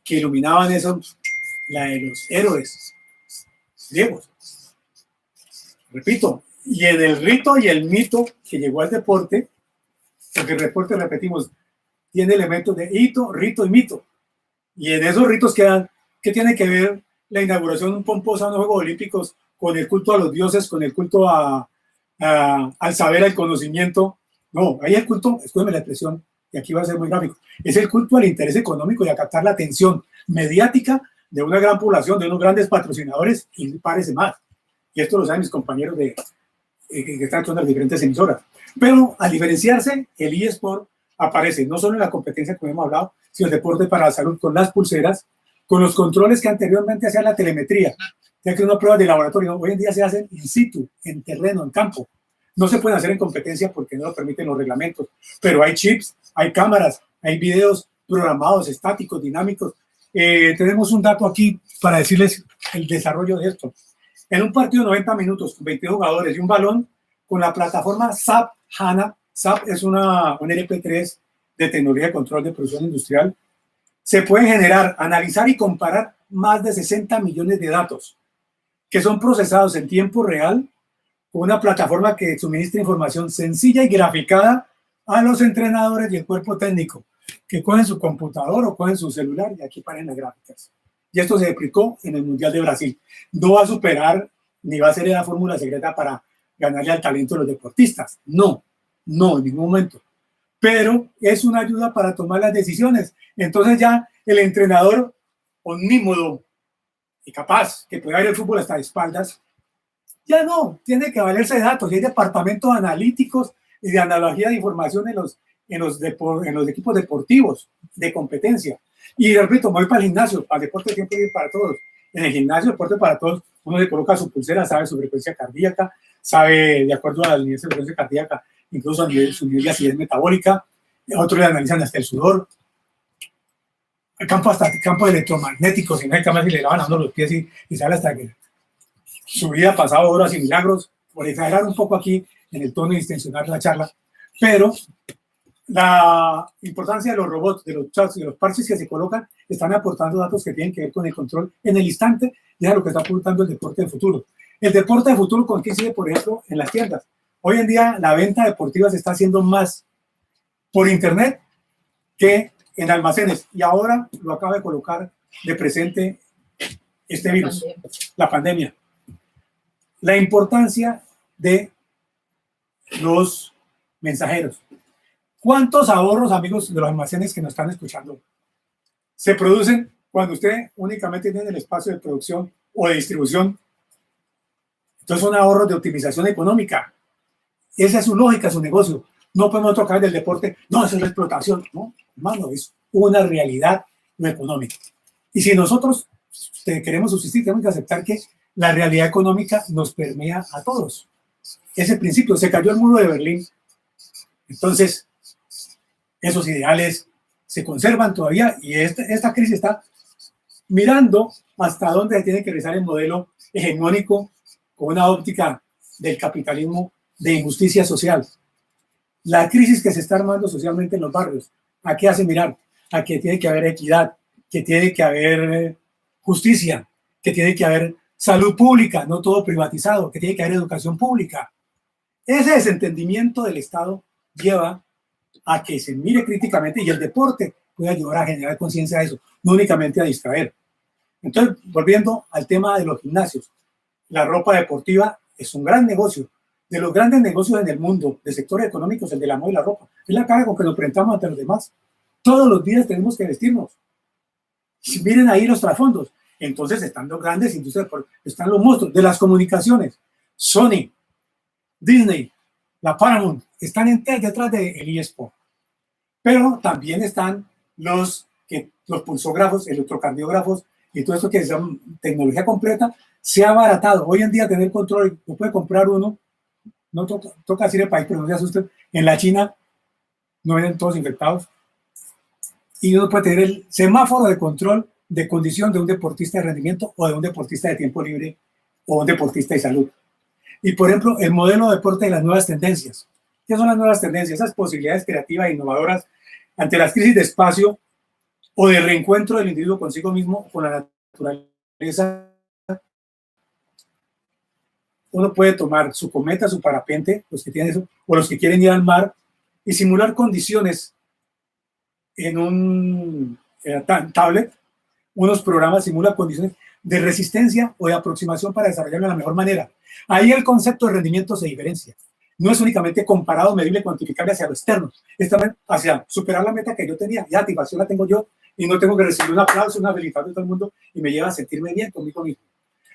Speaker 1: que iluminaban eso, la de los héroes griegos. Repito, y en el rito y el mito que llegó al deporte, porque el deporte, repetimos, tiene elementos de hito, rito y mito. Y en esos ritos quedan, ¿qué tiene que ver la inauguración pomposa de los Juegos Olímpicos con el culto a los dioses, con el culto al saber, al conocimiento? No, ahí el culto, escúcheme la expresión, y aquí va a ser muy gráfico, es el culto al interés económico y a captar la atención mediática de una gran población, de unos grandes patrocinadores y parece más. Y esto lo saben mis compañeros que están actuando en las diferentes emisoras. Pero al diferenciarse, el eSport aparece no solo en la competencia como hemos hablado, sino el deporte para la salud con las pulseras, con los controles que anteriormente hacía la telemetría, ya que unas pruebas de laboratorio hoy en día se hacen in situ, en terreno, en campo. No se pueden hacer en competencia porque no lo permiten los reglamentos, pero hay chips, hay cámaras, hay videos programados, estáticos, dinámicos. Tenemos un dato aquí para decirles el desarrollo de esto. En un partido de 90 minutos con 22 jugadores y un balón, con la plataforma SAP HANA, SAP es un LP3 de tecnología de control de producción industrial, se pueden generar, analizar y comparar más de 60 millones de datos que son procesados en tiempo real con una plataforma que suministra información sencilla y graficada a los entrenadores y el cuerpo técnico, que cogen su computador o cogen su celular y aquí ponen las gráficas. Y esto se aplicó en el Mundial de Brasil. No va a superar ni va a ser la fórmula secreta para ganarle al talento de los deportistas. No, no, en ningún momento. Pero es una ayuda para tomar las decisiones. Entonces ya el entrenador omnímodo y capaz, que puede ver el fútbol hasta de espaldas, ya no, tiene que valerse de datos. Y hay departamentos analíticos y de analogía de información en los equipos deportivos de competencia. Y repito, me voy para el gimnasio, para el deporte siempre ir para todos. En el gimnasio, deporte para todos, uno le coloca su pulsera, sabe su frecuencia cardíaca, sabe de acuerdo al nivel de frecuencia cardíaca, incluso a nivel, su nivel de acidez metabólica, otros le analizan hasta el sudor, el campo hasta el campo electromagnético, si no hay cámaras y le lavan a uno los pies y sale hasta que su vida ha pasado horas y milagros, por exagerar un poco aquí en el tono y distensionar la charla, pero la importancia de los robots, de los chats y de los parches que se colocan, están aportando datos que tienen que ver con el control en el instante, y es lo que está aportando el deporte del futuro. El deporte del futuro coincide, por ejemplo, en las tiendas. Hoy en día la venta deportiva se está haciendo más por internet que en almacenes, y ahora lo acaba de colocar de presente este virus, la pandemia. La importancia de los mensajeros. ¿Cuántos ahorros, amigos de los almacenes que nos están escuchando, se producen cuando usted únicamente tiene el espacio de producción o de distribución? Entonces son ahorros de optimización económica. Esa es su lógica, su negocio. No podemos tocar del deporte, no, eso es la explotación. No, hermano, es una realidad no económica. Y si nosotros queremos subsistir, tenemos que aceptar que la realidad económica nos permea a todos. Ese principio, se cayó el muro de Berlín. Entonces, esos ideales se conservan todavía y esta crisis está mirando hasta dónde tiene que regresar el modelo hegemónico con una óptica del capitalismo de injusticia social. La crisis que se está armando socialmente en los barrios, ¿a qué hace mirar? A que tiene que haber equidad, que tiene que haber justicia, que tiene que haber salud pública, no todo privatizado, que tiene que haber educación pública. Ese desentendimiento del Estado lleva a que se mire críticamente y el deporte puede ayudar a generar conciencia de eso, no únicamente a distraer. Entonces, volviendo al tema de los gimnasios, la ropa deportiva es un gran negocio. De los grandes negocios en el mundo, de sectores económicos, el de la moda y la ropa. Es la cara con que nos presentamos ante los demás. Todos los días tenemos que vestirnos. Miren ahí los trasfondos. Entonces están los grandes industrias, están los monstruos de las comunicaciones. Sony, Disney, la Paramount, están detrás del eSport. Pero también están los pulsógrafos, electrocardiógrafos y todo eso que es tecnología completa. Se ha abaratado. Hoy en día tener control, no puede comprar uno, no toca decir el país, pero no se asusten. En la China no vienen todos infectados. Y uno puede tener el semáforo de control de condición de un deportista de rendimiento o de un deportista de tiempo libre o un deportista de salud. Y, por ejemplo, el modelo de deporte de las nuevas tendencias. ¿Qué son las nuevas tendencias? Esas posibilidades creativas e innovadoras ante las crisis de espacio o de reencuentro del individuo consigo mismo con la naturaleza. Uno puede tomar su cometa, su parapente, los que tienen eso, o los que quieren ir al mar y simular condiciones en un tablet. Unos programas simulan condiciones de resistencia o de aproximación para desarrollarlo de la mejor manera. Ahí el concepto de rendimiento se diferencia. No es únicamente comparado, medible, cuantificable hacia lo externo, es también hacia superar la meta que yo tenía. Ya, satisfacción la tengo yo y no tengo que recibir un aplauso, una felicitación de todo el mundo y me lleva a sentirme bien conmigo mismo.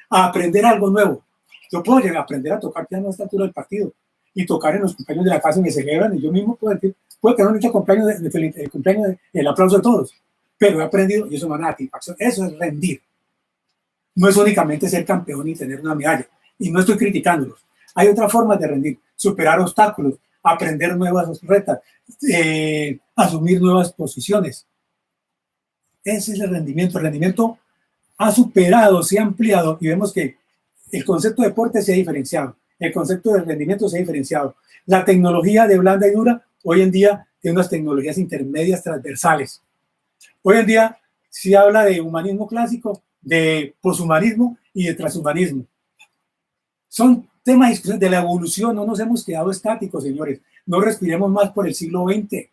Speaker 1: A aprender algo nuevo. Yo puedo llegar a aprender a tocar piano a esta altura del partido y tocar en los cumpleaños de la casa y me celebran y yo mismo puedo tener un cumpleaños, el aplauso de todos, pero he aprendido y eso me da una satisfacción. Eso es rendir. No es únicamente ser campeón y tener una medalla. Y no estoy criticándolos. Hay otras formas de rendir. Superar obstáculos, aprender nuevas retas, asumir nuevas posiciones. Ese es el rendimiento. El rendimiento ha superado, se ha ampliado y vemos que el concepto de deporte se ha diferenciado. El concepto de rendimiento se ha diferenciado. La tecnología de blanda y dura hoy en día tiene unas tecnologías intermedias transversales. Hoy en día se habla de humanismo clásico, de poshumanismo y de transhumanismo. Son Tema de discusión de la evolución. No nos hemos quedado estáticos, señores. No respiremos más por el siglo XX.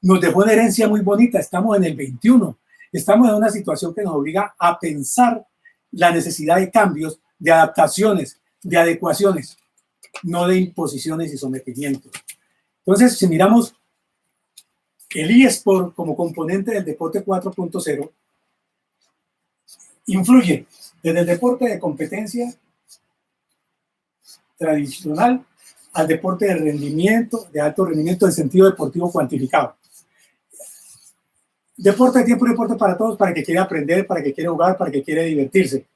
Speaker 1: Nos dejó una herencia muy bonita. Estamos en el XXI. Estamos en una situación que nos obliga a pensar la necesidad de cambios, de adaptaciones, de adecuaciones, no de imposiciones y sometimientos. Entonces, si miramos el eSport como componente del deporte 4.0, influye desde el deporte de competencia tradicional al deporte de rendimiento, de alto rendimiento en sentido deportivo cuantificado. Deporte de tiempo y deporte para todos, para el que quiere aprender, para el que quiere jugar, para el que quiere divertirse.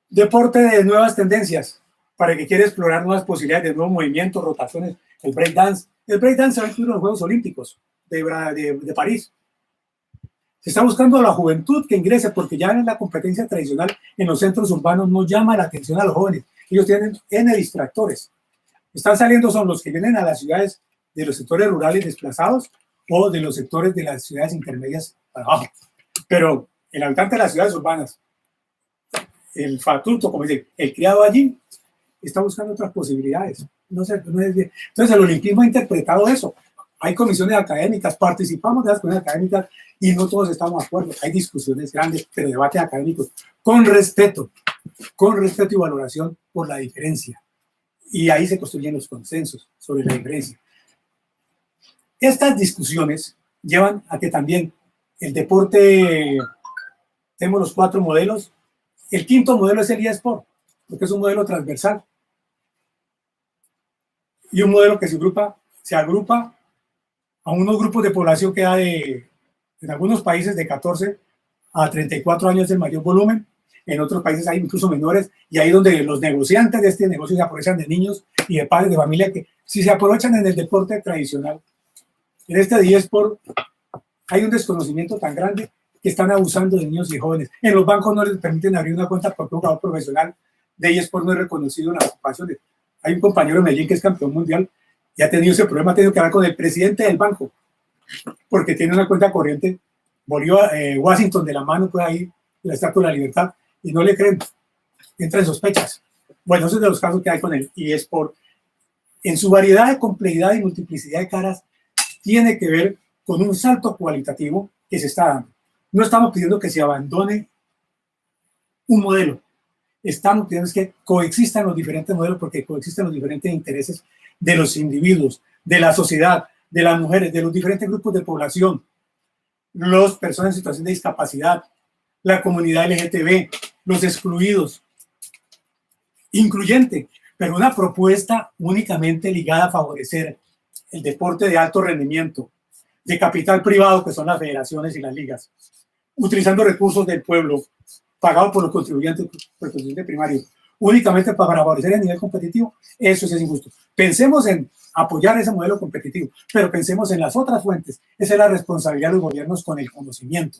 Speaker 1: Deporte de nuevas tendencias, para el que quiere explorar nuevas posibilidades de nuevos movimientos, rotaciones, el breakdance. El breakdance se va a incluir en los Juegos Olímpicos de París. Se está buscando a la juventud que ingrese, porque ya en la competencia tradicional en los centros urbanos no llama la atención a los jóvenes. Ellos tienen N distractores. Están saliendo son los que vienen a las ciudades de los sectores rurales desplazados o de los sectores de las ciudades intermedias para abajo. Pero el habitante de las ciudades urbanas, el fatuto, como dice, el criado allí, está buscando otras posibilidades. No sé, no es bien. Entonces el olimpismo ha interpretado eso. Hay comisiones académicas, participamos de las comisiones académicas y no todos estamos de acuerdo. Hay discusiones grandes, pero debates académicos con respeto y valoración por la diferencia. Y ahí se construyen los consensos sobre la diferencia. Estas discusiones llevan a que también el deporte, tenemos los 4 modelos. El quinto modelo es el eSport, porque es un modelo transversal. Y un modelo que se agrupa a unos grupos de población que da en algunos países de 14 a 34 años de mayor volumen, en otros países hay incluso menores, y ahí donde los negociantes de este negocio se aprovechan de niños y de padres de familia que si se aprovechan en el deporte tradicional. En este eSport hay un desconocimiento tan grande que están abusando de niños y jóvenes. En los bancos no les permiten abrir una cuenta porque un jugador profesional de eSport no es reconocido en las ocupaciones. Hay un compañero de Medellín que es campeón mundial y ha tenido ese problema, ha tenido que hablar con el presidente del banco porque tiene una cuenta corriente. Volvió a Washington de la mano, pues ahí, la Estatua de la Libertad, y no le creen, entra en sospechas. Bueno, esos son de los casos que hay con el eSport. En su variedad de complejidad y multiplicidad de caras, tiene que ver con un salto cualitativo que se está dando. No estamos pidiendo que se abandone un modelo, estamos pidiendo que coexistan los diferentes modelos, porque coexisten los diferentes intereses de los individuos, de la sociedad, de las mujeres, de los diferentes grupos de población, las personas en situación de discapacidad, la comunidad LGTB, los excluidos, incluyente, pero una propuesta únicamente ligada a favorecer el deporte de alto rendimiento, de capital privado, que son las federaciones y las ligas, utilizando recursos del pueblo, pagados por los contribuyentes primarios, únicamente para favorecer el nivel competitivo. Eso sí es injusto. Pensemos en apoyar ese modelo competitivo, pero pensemos en las otras fuentes. Esa es la responsabilidad de los gobiernos con el conocimiento.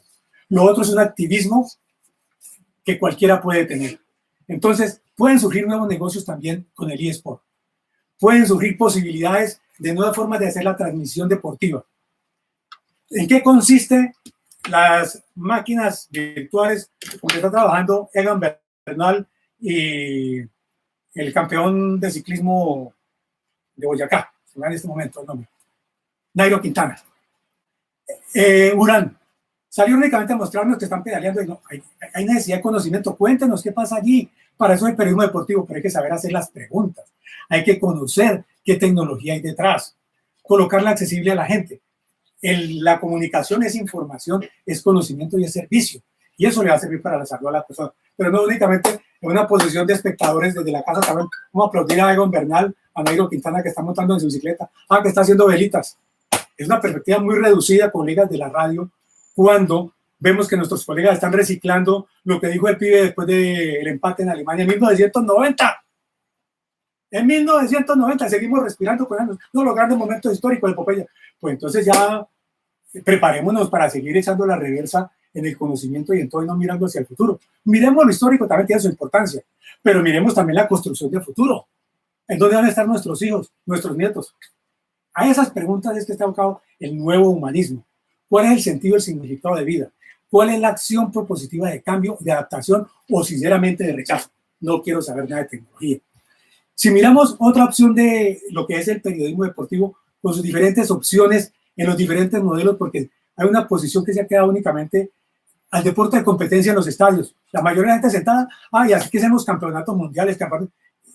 Speaker 1: Lo otro es un activismo que cualquiera puede tener. Entonces, pueden surgir nuevos negocios también con el eSport. Pueden surgir posibilidades de nuevas formas de hacer la transmisión deportiva. ¿En qué consiste las máquinas virtuales con que está trabajando Egan Bernal y el campeón de ciclismo de Boyacá? Se me da en este momento el nombre. Nairo Quintana. Urán salió únicamente a mostrarnos que están pedaleando y no, hay necesidad de conocimiento. Cuéntenos qué pasa allí. Para eso hay periodismo deportivo, pero hay que saber hacer las preguntas. Hay que conocer qué tecnología hay detrás, colocarla accesible a la gente. La comunicación es información, es conocimiento y es servicio. Y eso le va a servir para la salud a la persona. Pero no únicamente en una posición de espectadores desde la casa. También vamos a aplaudir a Egan Bernal, a Nairo Quintana, que está montando en su bicicleta, que está haciendo velitas. Es una perspectiva muy reducida, colegas de la radio, cuando vemos que nuestros colegas están reciclando lo que dijo el pibe después del empate en Alemania en 1990. En 1990 seguimos respirando con años. No, los grandes momentos históricos de Popeye. Pues entonces ya preparémonos para seguir echando la reversa en el conocimiento y entonces no mirando hacia el futuro. Miremos lo histórico, también tiene su importancia, pero miremos también la construcción del futuro. ¿En dónde van a estar nuestros hijos, nuestros nietos? A esas preguntas es que está enfocado el nuevo humanismo. ¿Cuál es el sentido, el significado de vida? ¿Cuál es la acción propositiva de cambio, de adaptación o sinceramente de rechazo? no quiero saber nada de tecnología. Si miramos otra opción de lo que es el periodismo deportivo, con sus diferentes opciones en los diferentes modelos, porque hay una posición que se ha quedado únicamente al deporte de competencia en los estadios. La mayoría de la gente sentada, y así que hacemos campeonatos mundiales,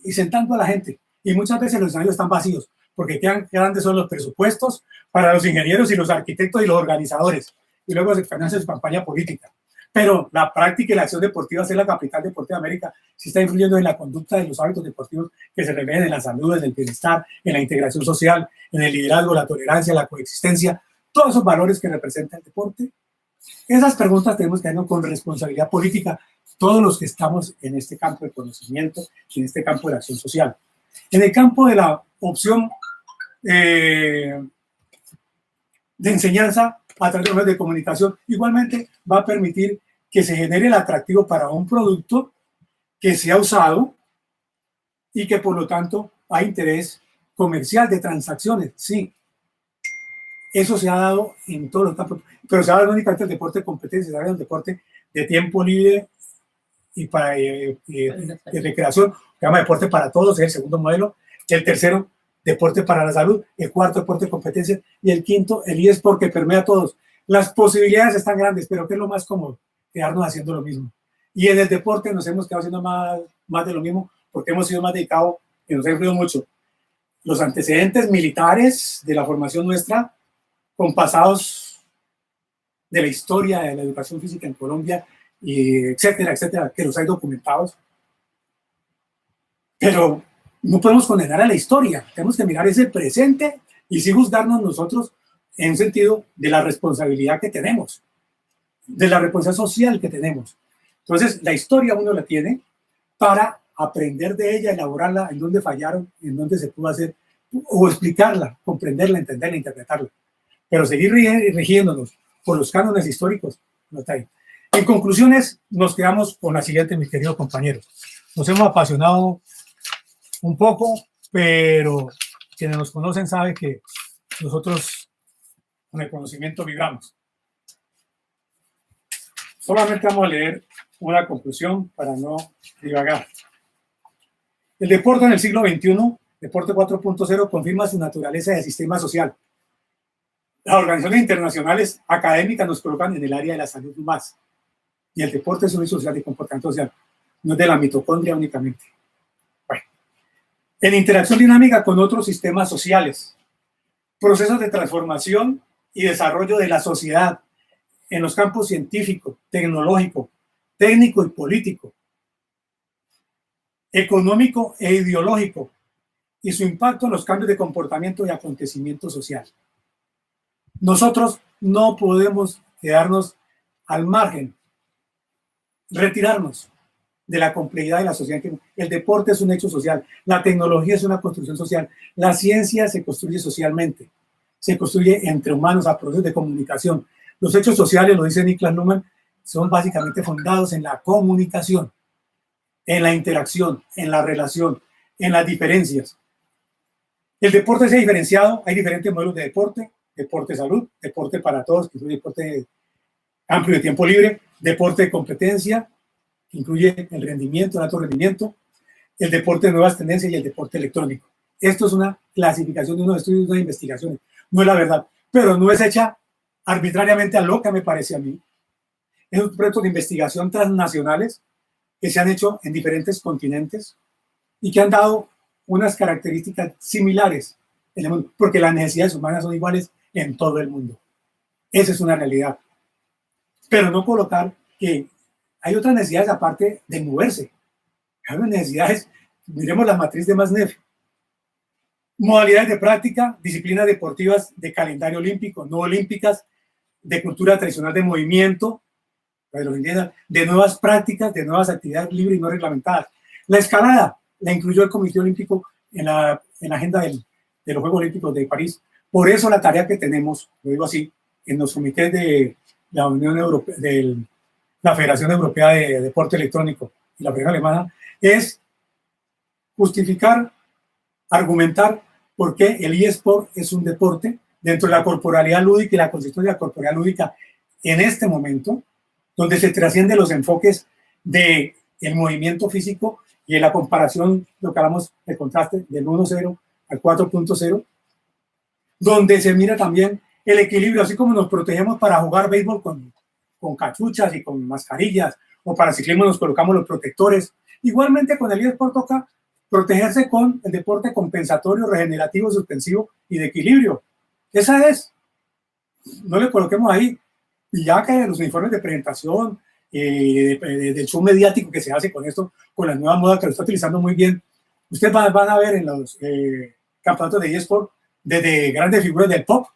Speaker 1: y sentando a la gente. Y muchas veces los estadios están vacíos, porque quedan grandes son los presupuestos para los ingenieros y los arquitectos y los organizadores. Y luego se financia su campaña política. Pero la práctica y la acción deportiva, ser la capital deportiva de América, sí está influyendo en la conducta de los hábitos deportivos que se reflejan en la salud, en el bienestar, en la integración social, en el liderazgo, la tolerancia, la coexistencia, todos esos valores que representa el deporte. Esas preguntas tenemos que hacernos con responsabilidad política, todos los que estamos en este campo del conocimiento y en este campo de la acción social. En el campo de la opción de enseñanza a través de medios de comunicación, igualmente va a permitir que se genere el atractivo para un producto que sea usado y que por lo tanto hay interés comercial de transacciones. Sí, eso se ha dado en todos los campos, pero se ha dado únicamente el deporte de competencia, se ha dado el deporte de tiempo libre y para de recreación, se llama deporte para todos, es el segundo modelo. El tercero, deporte para la salud. El cuarto, deporte de competencia. Y el quinto, el eSport, que permea a todos. Las posibilidades están grandes, pero ¿qué es lo más cómodo? Quedarnos haciendo lo mismo. Y en el deporte nos hemos quedado haciendo más de lo mismo, porque hemos sido más dedicados, y nos ha influido mucho los antecedentes militares de la formación nuestra, con pasados de la historia de la educación física en Colombia, y etcétera, etcétera, que los hay documentados. Pero no podemos condenar a la historia, tenemos que mirar ese presente y sí juzgarnos nosotros en un sentido de la responsabilidad que tenemos, de la responsabilidad social que tenemos. Entonces, la historia uno la tiene para aprender de ella, elaborarla, en dónde fallaron, en dónde se pudo hacer, o explicarla, comprenderla, entenderla, interpretarla. Pero seguir rigiéndonos por los cánones históricos, no está ahí. En conclusiones, nos quedamos con la siguiente, mis queridos compañeros. Nos hemos apasionado un poco, pero quienes nos conocen saben que nosotros con el conocimiento vibramos. Solamente vamos a leer una conclusión para no divagar. El deporte en el siglo XXI, deporte 4.0, confirma su naturaleza de sistema social. Las organizaciones internacionales académicas nos colocan en el área de la salud más. Y el deporte es un hecho social de comportamiento social, no es de la mitocondria únicamente. Bueno, en interacción dinámica con otros sistemas sociales, procesos de transformación y desarrollo de la sociedad en los campos científico, tecnológico, técnico y político, económico e ideológico, y su impacto en los cambios de comportamiento y acontecimiento social. Nosotros no podemos quedarnos al margen, retirarnos de la complejidad de la sociedad. El deporte es un hecho social, la tecnología es una construcción social, la ciencia se construye socialmente, se construye entre humanos a procesos de comunicación. Los hechos sociales, lo dice Niklas Luhmann, son básicamente fundados en la comunicación, en la interacción, en la relación, en las diferencias. El deporte se ha diferenciado, hay diferentes modelos de deporte, deporte de salud, deporte para todos, que es un deporte amplio de tiempo libre, deporte de competencia, que incluye el rendimiento, el alto rendimiento, el deporte de nuevas tendencias y el deporte electrónico. Esto es una clasificación de unos estudios, de unas investigaciones, no es la verdad, pero no es hecha arbitrariamente a lo que me parece a mí. Es un proyecto de investigación transnacionales que se han hecho en diferentes continentes y que han dado unas características similares en el mundo, porque las necesidades humanas son iguales en todo el mundo. Esa es una realidad. Pero no colocar que hay otras necesidades aparte de moverse. Hay otras necesidades, miremos la matriz de Masneff. Modalidades de práctica, disciplinas deportivas de calendario olímpico, no olímpicas, de cultura tradicional de movimiento, de nuevas prácticas, de nuevas actividades libres y no reglamentadas. La escalada la incluyó el Comité Olímpico en la agenda de los Juegos Olímpicos de París. Por eso la tarea que tenemos, lo digo así, en los comités de la Unión Europea, de la Federación Europea de Deporte Electrónico y la Federación Alemana, es justificar, argumentar por qué el eSport es un deporte dentro de la corporalidad lúdica y la consistencia de la corporalidad lúdica en este momento, donde se trascienden los enfoques del movimiento físico Y en la comparación, lo que hablamos de contraste del 1.0 al 4.0, donde se mira también el equilibrio, así como nos protegemos para jugar béisbol con cachuchas y con mascarillas, o para ciclismo nos colocamos los protectores. Igualmente con el eSport toca protegerse con el deporte compensatorio, regenerativo, suspensivo y de equilibrio. Esa es, no le coloquemos ahí, y ya que los uniformes de presentación, del show mediático que se hace con esto, con la nueva moda que lo está utilizando muy bien, ustedes van a ver en los campeonatos de eSport desde grandes figuras del pop,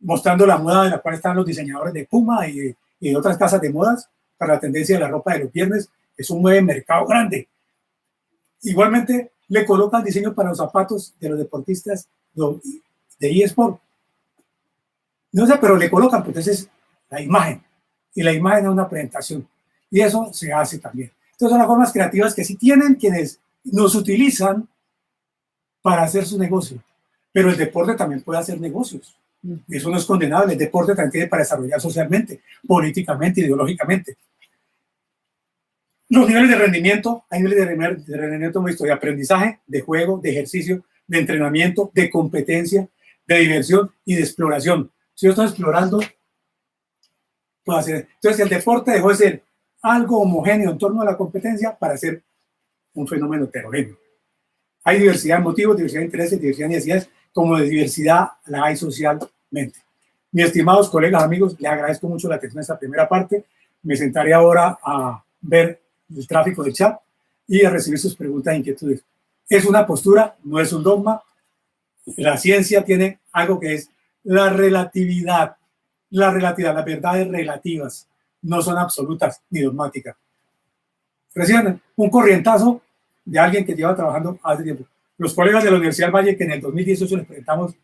Speaker 1: mostrando la moda de la cual están los diseñadores de Puma y de otras casas de modas para la tendencia de la ropa de los viernes. Es un nuevo mercado grande. Igualmente, le colocan diseños para los zapatos de los deportistas de eSport. No sé, pero le colocan, porque esa es la imagen. Y la imagen es una presentación. Y eso se hace también. Entonces, son las formas creativas que sí tienen quienes nos utilizan para hacer su negocio. Pero el deporte también puede hacer negocios. Eso no es condenable. El deporte también tiene para desarrollar socialmente, políticamente, ideológicamente. Los niveles de rendimiento, hay niveles de rendimiento mixto, de aprendizaje, de juego, de ejercicio, de entrenamiento, de competencia, de diversión y de exploración. Si yo estoy explorando, puedo hacer. Entonces, el deporte dejó de ser algo homogéneo en torno a la competencia para ser un fenómeno heterogéneo. Hay diversidad de motivos, diversidad de intereses, diversidad de necesidades, como de diversidad la hay socialmente. Mis estimados colegas, amigos, les agradezco mucho la atención a esta primera parte. Me sentaré ahora a ver el tráfico del chat y a recibir sus preguntas e inquietudes. Es una postura, no es un dogma. La ciencia tiene algo que es la relatividad. La relatividad, las verdades relativas, no son absolutas ni dogmáticas. Recién un corrientazo de alguien que lleva trabajando hace tiempo. Los colegas de la Universidad del Valle, que en el 2018 les presentamos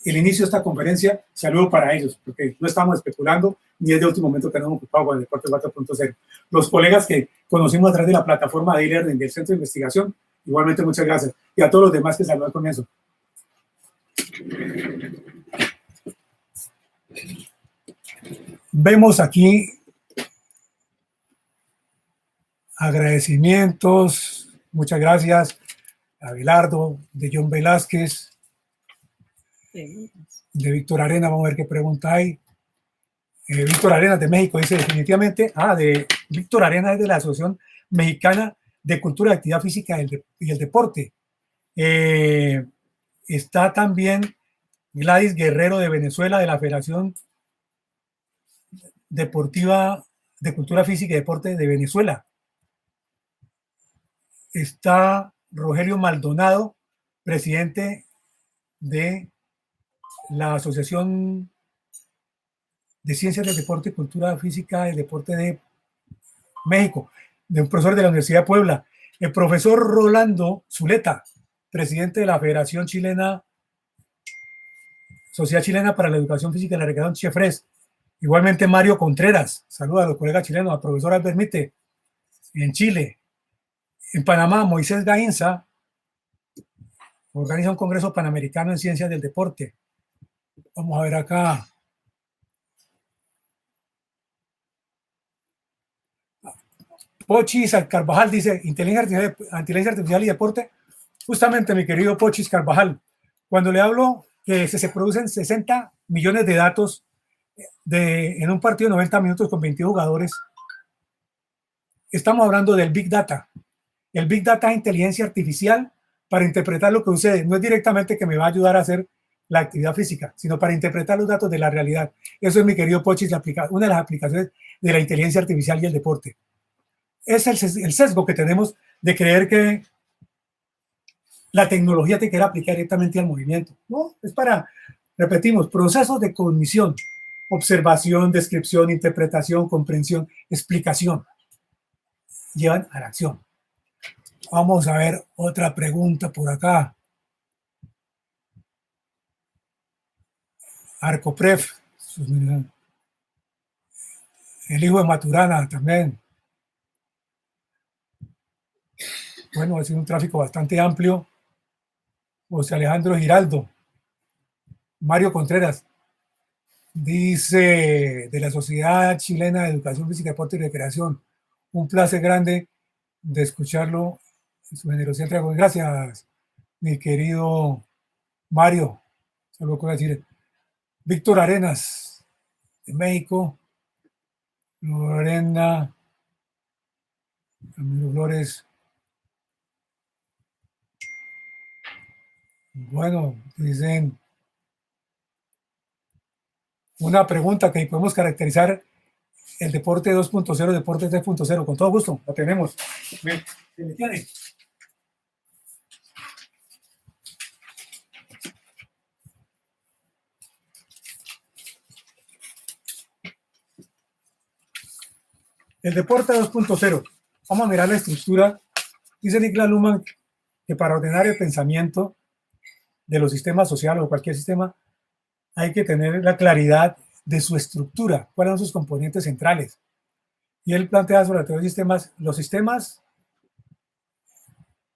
Speaker 1: el inicio de esta conferencia, saludo para ellos, porque no estamos especulando, ni es de último momento que nos hemos ocupado con el deporte 4.0. Los colegas que conocimos a través de la plataforma de e-learning del Centro de Investigación, igualmente muchas gracias. Y a todos los demás que saludan al comienzo. Vemos aquí agradecimientos, muchas gracias a Abelardo, de John Velázquez, de Víctor Arena, vamos a ver qué pregunta hay. Víctor Arena de México dice definitivamente, de Víctor Arena es de la Asociación Mexicana de Cultura, de Actividad Física y el Deporte. Está también Gladys Guerrero de Venezuela, de la Federación Deportiva de Cultura Física y Deporte de Venezuela. Está Rogelio Maldonado, presidente de la Asociación de Ciencias del Deporte y Cultura Física y Deporte de México, de un profesor de la Universidad de Puebla. El profesor Rolando Zuleta, presidente de la Federación Chilena, Sociedad Chilena para la Educación Física y la Recreación, CHEFRES. Igualmente Mario Contreras, saluda a los colegas chilenos, al profesor Albert Mite, en Chile. En Panamá, Moisés Gainza organiza un congreso panamericano en ciencias del deporte. Vamos a ver acá. Pochis Carvajal dice, inteligencia artificial y deporte. Justamente, mi querido Pochis Carvajal, cuando le hablo que se producen 60 millones de datos en un partido de 90 minutos con 22 jugadores, estamos hablando del Big Data. El Big Data es inteligencia artificial para interpretar lo que sucede. No es directamente que me va a ayudar a hacer la actividad física, sino para interpretar los datos de la realidad. Eso es, mi querido Pochis, una de las aplicaciones de la inteligencia artificial y el deporte. Es el sesgo que tenemos de creer que la tecnología te quiere aplicar directamente al movimiento. No, es para, repetimos, procesos de cognición, observación, descripción, interpretación, comprensión, explicación. Llevan a la acción. Vamos a ver otra pregunta por acá. Arcopref, el hijo de Maturana también. Bueno, ha sido un tráfico bastante amplio. José Alejandro Giraldo. Mario Contreras dice de la Sociedad Chilena de Educación Física, Deporte y Recreación. Un placer grande de escucharlo su generosidad. Gracias, mi querido Mario. Solo voy a decir, Víctor Arenas, de México, Lorena, Ramiro Flores. Bueno, dicen una pregunta que podemos caracterizar el deporte 2.0, deporte 3.0. Con todo gusto, la tenemos. ¿Se me tiene? El deporte 2.0. Vamos a mirar la estructura. Dice Niklas Luhmann que para ordenar el pensamiento de los sistemas sociales o cualquier sistema hay que tener la claridad de su estructura, cuáles son sus componentes centrales. Y él plantea sobre la teoría de sistemas, los sistemas,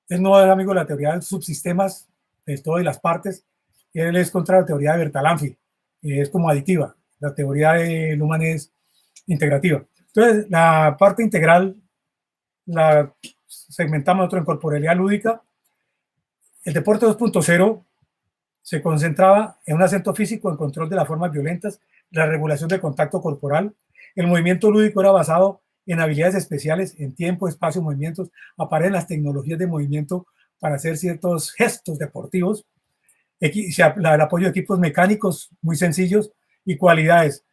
Speaker 1: él no es amigo de la teoría de subsistemas, de todo y las partes, y él es contra la teoría de Bertalanffy, que es como aditiva. La teoría de Luhmann es integrativa. Entonces, la parte integral la segmentamos nosotros en corporalidad lúdica. El deporte 2.0 se concentraba en un acento físico, en control de las formas violentas, la regulación del contacto corporal. El movimiento lúdico era basado en habilidades especiales, en tiempo, espacio, movimientos. Aparecen las tecnologías de movimiento para hacer ciertos gestos deportivos. El apoyo de equipos mecánicos muy sencillos y cualidades.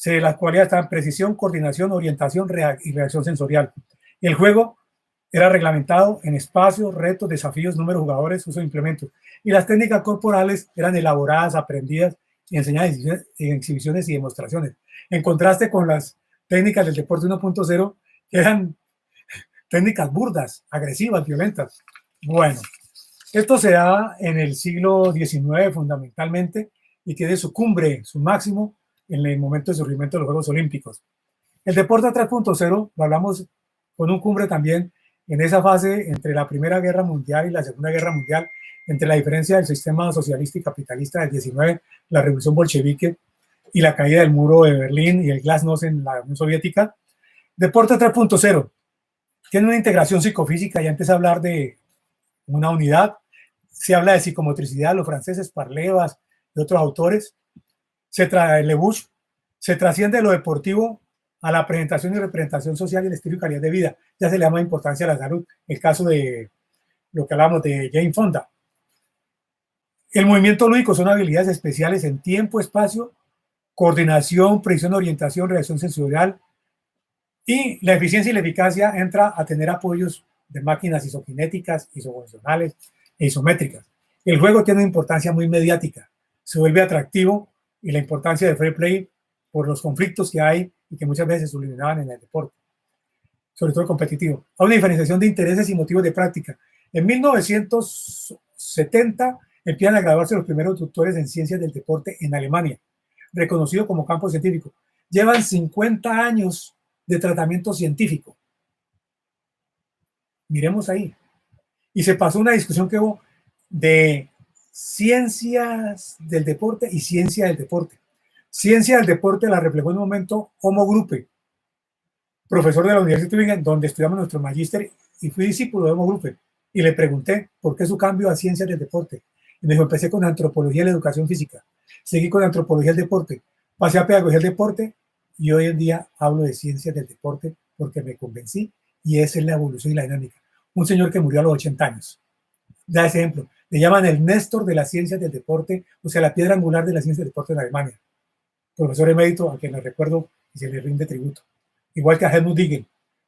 Speaker 1: Las cualidades estaban precisión, coordinación, orientación y reacción sensorial. El juego era reglamentado en espacios, retos, desafíos, número de jugadores, uso de implementos. Y las técnicas corporales eran elaboradas, aprendidas y enseñadas en exhibiciones y demostraciones. En contraste con las técnicas del deporte 1.0, que eran técnicas burdas, agresivas, violentas. Bueno, esto se da en el siglo XIX fundamentalmente y tiene su cumbre, su máximo, en el momento de surgimiento de los Juegos Olímpicos. El deporte 3.0 lo hablamos con un cumbre también en esa fase entre la Primera Guerra Mundial y la Segunda Guerra Mundial, entre la diferencia del sistema socialista y capitalista del 19, la revolución bolchevique y la caída del muro de Berlín y el glasnost en la Unión Soviética. Deporte 3.0 tiene una integración psicofísica, ya empieza a hablar de una unidad, se habla de psicomotricidad, los franceses, Parlevas y otros autores, Lebush, se trasciende lo deportivo a la presentación y representación social y el estilo y calidad de vida. Ya se le llama importancia a la salud. El caso de lo que hablamos de Jane Fonda. El movimiento lúdico son habilidades especiales en tiempo, espacio, coordinación, precisión, orientación, reacción sensorial. Y la eficiencia y la eficacia entra a tener apoyos de máquinas isokinéticas, isofuncionales e isométricas. El juego tiene una importancia muy mediática. Se vuelve atractivo y la importancia del fair play por los conflictos que hay y que muchas veces se subliminaban en el deporte, sobre todo el competitivo. Hay una diferenciación de intereses y motivos de práctica. En 1970 empiezan a graduarse los primeros doctores en ciencias del deporte en Alemania, reconocido como campo científico. Llevan 50 años de tratamiento científico. Miremos ahí. Y se pasó una discusión que hubo de ciencias del deporte y ciencia del deporte. Ciencia del deporte la reflejó en un momento Homo Gruppe, profesor de la Universidad de Tübingen, donde estudiamos nuestro magíster, y fui discípulo de Homo Gruppe. Y le pregunté por qué su cambio a ciencias del deporte. Y me dijo, empecé con antropología y la educación física, seguí con antropología del deporte, pasé a pedagogía del deporte y hoy en día hablo de ciencias del deporte porque me convencí y esa es la evolución y la dinámica. Un señor que murió a los 80 años. Da ese ejemplo. Le llaman el Néstor de las ciencias del deporte, o sea, la piedra angular de las ciencias del deporte en Alemania. Profesor emérito a quien le recuerdo y se le rinde tributo. Igual que a Helmut Diegel,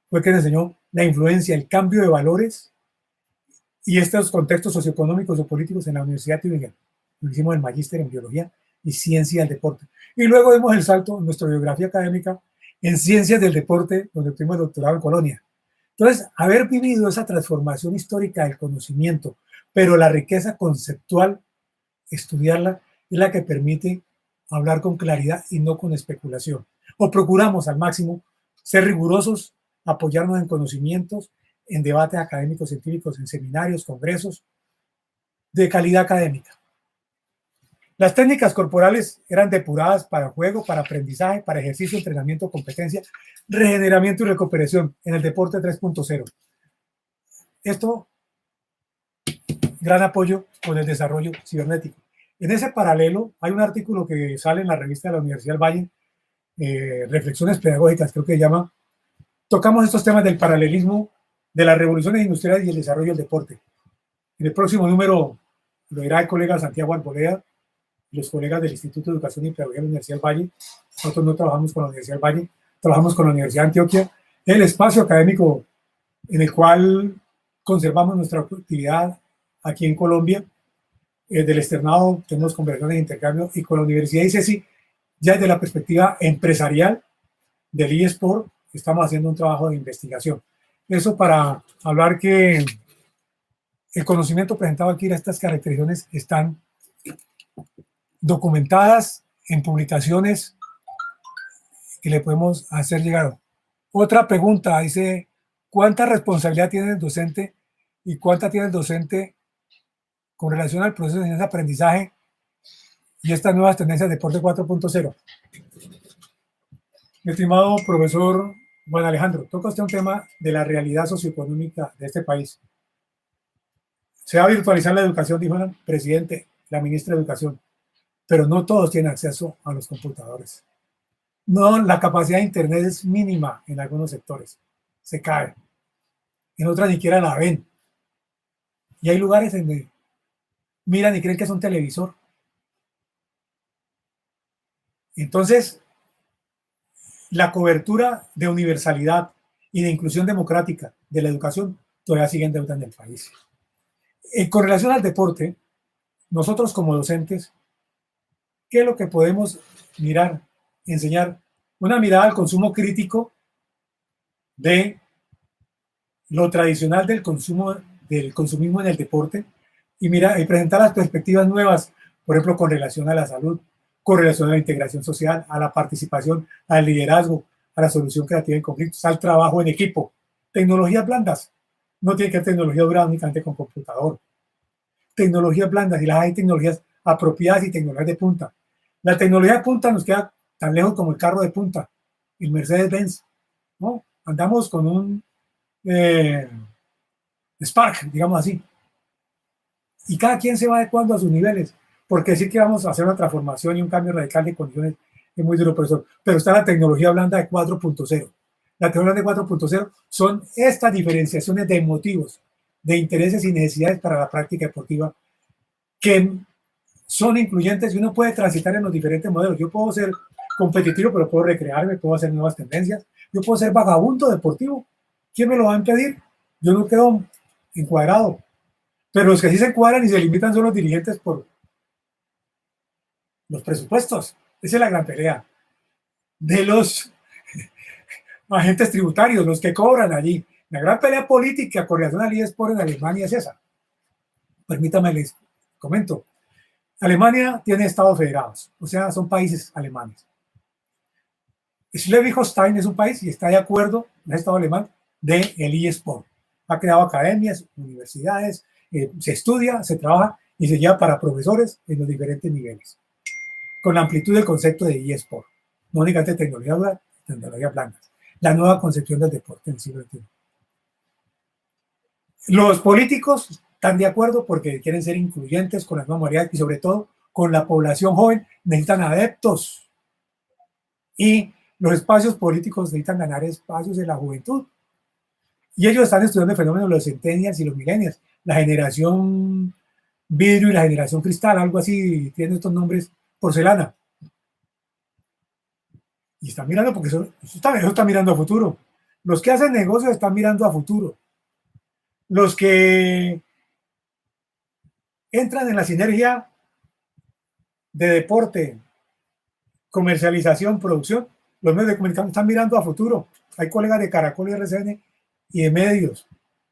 Speaker 1: fue quien enseñó la influencia, el cambio de valores y estos contextos socioeconómicos o políticos en la Universidad de Tübingen. Hicimos el magíster en biología y ciencia del deporte. Y luego dimos el salto en nuestra biografía académica en ciencias del deporte, donde tuvimos el doctorado en Colonia. Entonces, haber vivido esa transformación histórica del conocimiento, pero la riqueza conceptual, estudiarla, es la que permite hablar con claridad y no con especulación. O procuramos al máximo ser rigurosos, apoyarnos en conocimientos, en debates académicos, científicos, en seminarios, congresos de calidad académica. Las técnicas corporales eran depuradas para juego, para aprendizaje, para ejercicio, entrenamiento, competencia, regeneramiento y recuperación en el deporte 3.0. Esto gran apoyo con el desarrollo cibernético. En ese paralelo, hay un artículo que sale en la revista de la Universidad del Valle, Reflexiones Pedagógicas, creo que se llama. Tocamos estos temas del paralelismo de las revoluciones industriales y el desarrollo del deporte. En el próximo número lo dirá el colega Santiago Arboleda y los colegas del Instituto de Educación y Pedagogía de la Universidad del Valle. Nosotros no trabajamos con la Universidad del Valle, trabajamos con la Universidad de Antioquia, el espacio académico en el cual conservamos nuestra actividad aquí en Colombia. Del externado tenemos conversaciones de intercambio, y con la Universidad de ICESI, ya desde la perspectiva empresarial del eSport, estamos haciendo un trabajo de investigación. Eso para hablar que el conocimiento presentado aquí, estas caracterizaciones están documentadas en publicaciones que le podemos hacer llegar. Otra pregunta dice, ¿cuánta responsabilidad tiene el docente y cuánta tiene el docente con relación al proceso de enseñanza-aprendizaje y estas nuevas tendencias de deporte 4.0? Mi estimado profesor Juan Alejandro, toca usted un tema de la realidad socioeconómica de este país. Se va a virtualizar la educación, dijo el presidente, la ministra de Educación, pero no todos tienen acceso a los computadores. No, la capacidad de Internet es mínima en algunos sectores, se cae. En otras ni siquiera la ven. Y hay lugares en donde miran y creen que es un televisor. Entonces, la cobertura de universalidad y de inclusión democrática de la educación todavía sigue en deuda en el país. Con relación al deporte, nosotros como docentes, ¿qué es lo que podemos mirar, enseñar? Una mirada al consumo crítico de lo tradicional del consumismo en el deporte y presentar las perspectivas nuevas, por ejemplo, con relación a la salud, con relación a la integración social, a la participación, al liderazgo, a la solución creativa en conflictos, al trabajo en equipo. Tecnologías blandas. No tiene que ser tecnología dura únicamente con computador. Tecnologías blandas, y las hay tecnologías apropiadas y tecnologías de punta. La tecnología de punta nos queda tan lejos como el carro de punta, el Mercedes-Benz, ¿no? Andamos con un Spark, digamos así. Y cada quien se va adecuando a sus niveles, porque decir que vamos a hacer una transformación y un cambio radical de condiciones es muy duro, profesor. Pero está la tecnología blanda de 4.0. La tecnología de 4.0 son estas diferenciaciones de motivos, de intereses y necesidades para la práctica deportiva que son incluyentes y uno puede transitar en los diferentes modelos. Yo puedo ser competitivo, pero puedo recrearme, puedo hacer nuevas tendencias. Yo puedo ser vagabundo deportivo. ¿Quién me lo va a impedir? Yo no quedo encuadrado. Pero los que sí se encuadran y se limitan son los dirigentes por los presupuestos. Esa es la gran pelea de los agentes tributarios, los que cobran allí. La gran pelea política con relación al eSport en Alemania es esa. Permítame les comento. Alemania tiene estados federados, o sea, son países alemanes. Schleswig-Holstein es un país y está de acuerdo, el estado alemán, del eSport. Ha creado academias, universidades, se estudia, se trabaja y se lleva para profesores en los diferentes niveles, con la amplitud del concepto de eSport, no únicamente tecnología dura, tecnología blandas, la nueva concepción del deporte en el siglo XXI. Los políticos están de acuerdo porque quieren ser incluyentes con las nuevas modalidades y sobre todo con la población joven, necesitan adeptos y los espacios políticos necesitan ganar espacios en la juventud. Y ellos están estudiando el fenómeno de los centennials y los millennials, la generación vidrio y la generación cristal, algo así, tienen estos nombres, porcelana. Y están mirando porque eso está mirando a futuro. Los que hacen negocios están mirando a futuro. Los que entran en la sinergia de deporte, comercialización, producción, los medios de comunicación están mirando a futuro. Hay colegas de Caracol y RCN y de medios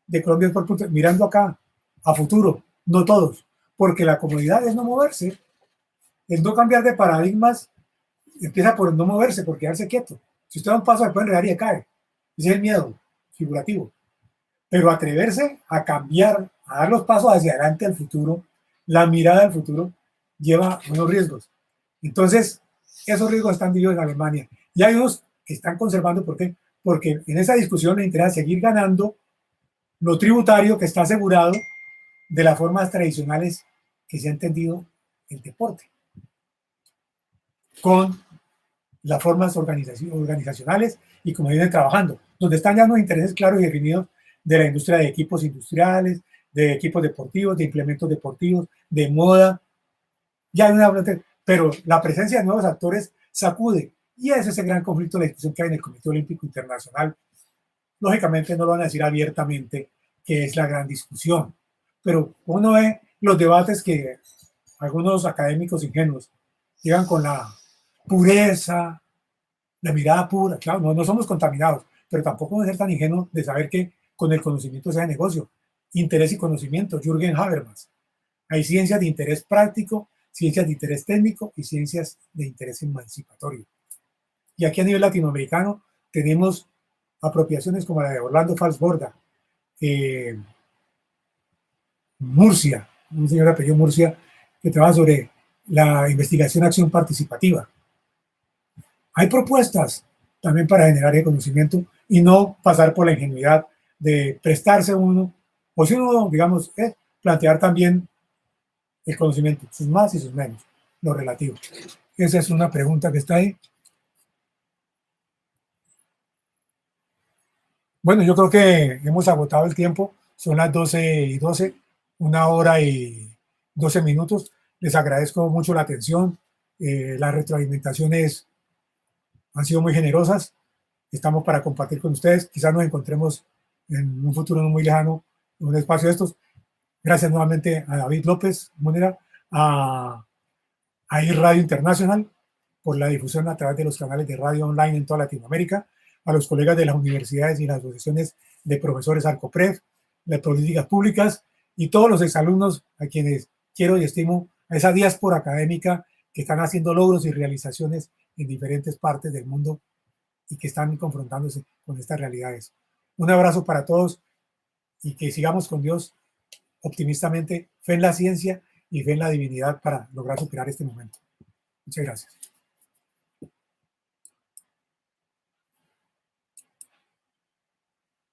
Speaker 1: de Colombia mirando acá a futuro, no todos, porque la comodidad es no moverse, es no cambiar de paradigmas, empieza por no moverse, por quedarse quieto. Si usted da un paso, se puede enredar y cae. Ese es el miedo figurativo. Pero atreverse a cambiar, a dar los pasos hacia adelante al futuro, la mirada al futuro, lleva unos riesgos. Entonces, esos riesgos están vividos en Alemania. Y hay unos que están conservando, ¿por qué? Porque en esa discusión le interesa seguir ganando lo tributario que está asegurado de las formas tradicionales que se ha entendido el deporte, con las formas organizacionales y como vienen trabajando, donde están ya unos intereses claros y definidos de la industria de equipos industriales, de equipos deportivos, de implementos deportivos, de moda. Ya hay una, pero la presencia de nuevos actores sacude, y ese es el gran conflicto de la discusión que hay en el Comité Olímpico Internacional. Lógicamente no lo van a decir abiertamente, que es la gran discusión, pero uno ve los debates que algunos académicos ingenuos llegan con la pureza, la mirada pura. Claro, no somos contaminados, pero tampoco vamos a ser tan ingenuos de saber que con el conocimiento se hace negocio. Interés y conocimiento, Jürgen Habermas. Hay ciencias de interés práctico, ciencias de interés técnico y ciencias de interés emancipatorio. Y aquí a nivel latinoamericano tenemos apropiaciones como la de Orlando Falsborda, Murcia, un señor de apellido Murcia, que trabaja sobre la investigación acción participativa. Hay propuestas también para generar el conocimiento y no pasar por la ingenuidad de prestarse uno, o si uno, digamos, plantear también el conocimiento, sus más y sus menos, lo relativo. Esa es una pregunta que está ahí. Bueno, yo creo que hemos agotado el tiempo. Son las 12:12, 1 hora y 12 minutos. Les agradezco mucho la atención. Las retroalimentaciones han sido muy generosas. Estamos para compartir con ustedes. Quizás nos encontremos en un futuro no muy lejano en un espacio de estos. Gracias nuevamente a David López Monera, a Radio Internacional por la difusión a través de los canales de radio online en toda Latinoamérica, a los colegas de las universidades y las asociaciones de profesores Arcopref, de políticas públicas y todos los exalumnos a quienes quiero y estimo, a esa diáspora académica que están haciendo logros y realizaciones en diferentes partes del mundo y que están confrontándose con estas realidades. Un abrazo para todos y que sigamos con Dios optimistamente, fe en la ciencia y fe en la divinidad para lograr superar este momento. Muchas gracias.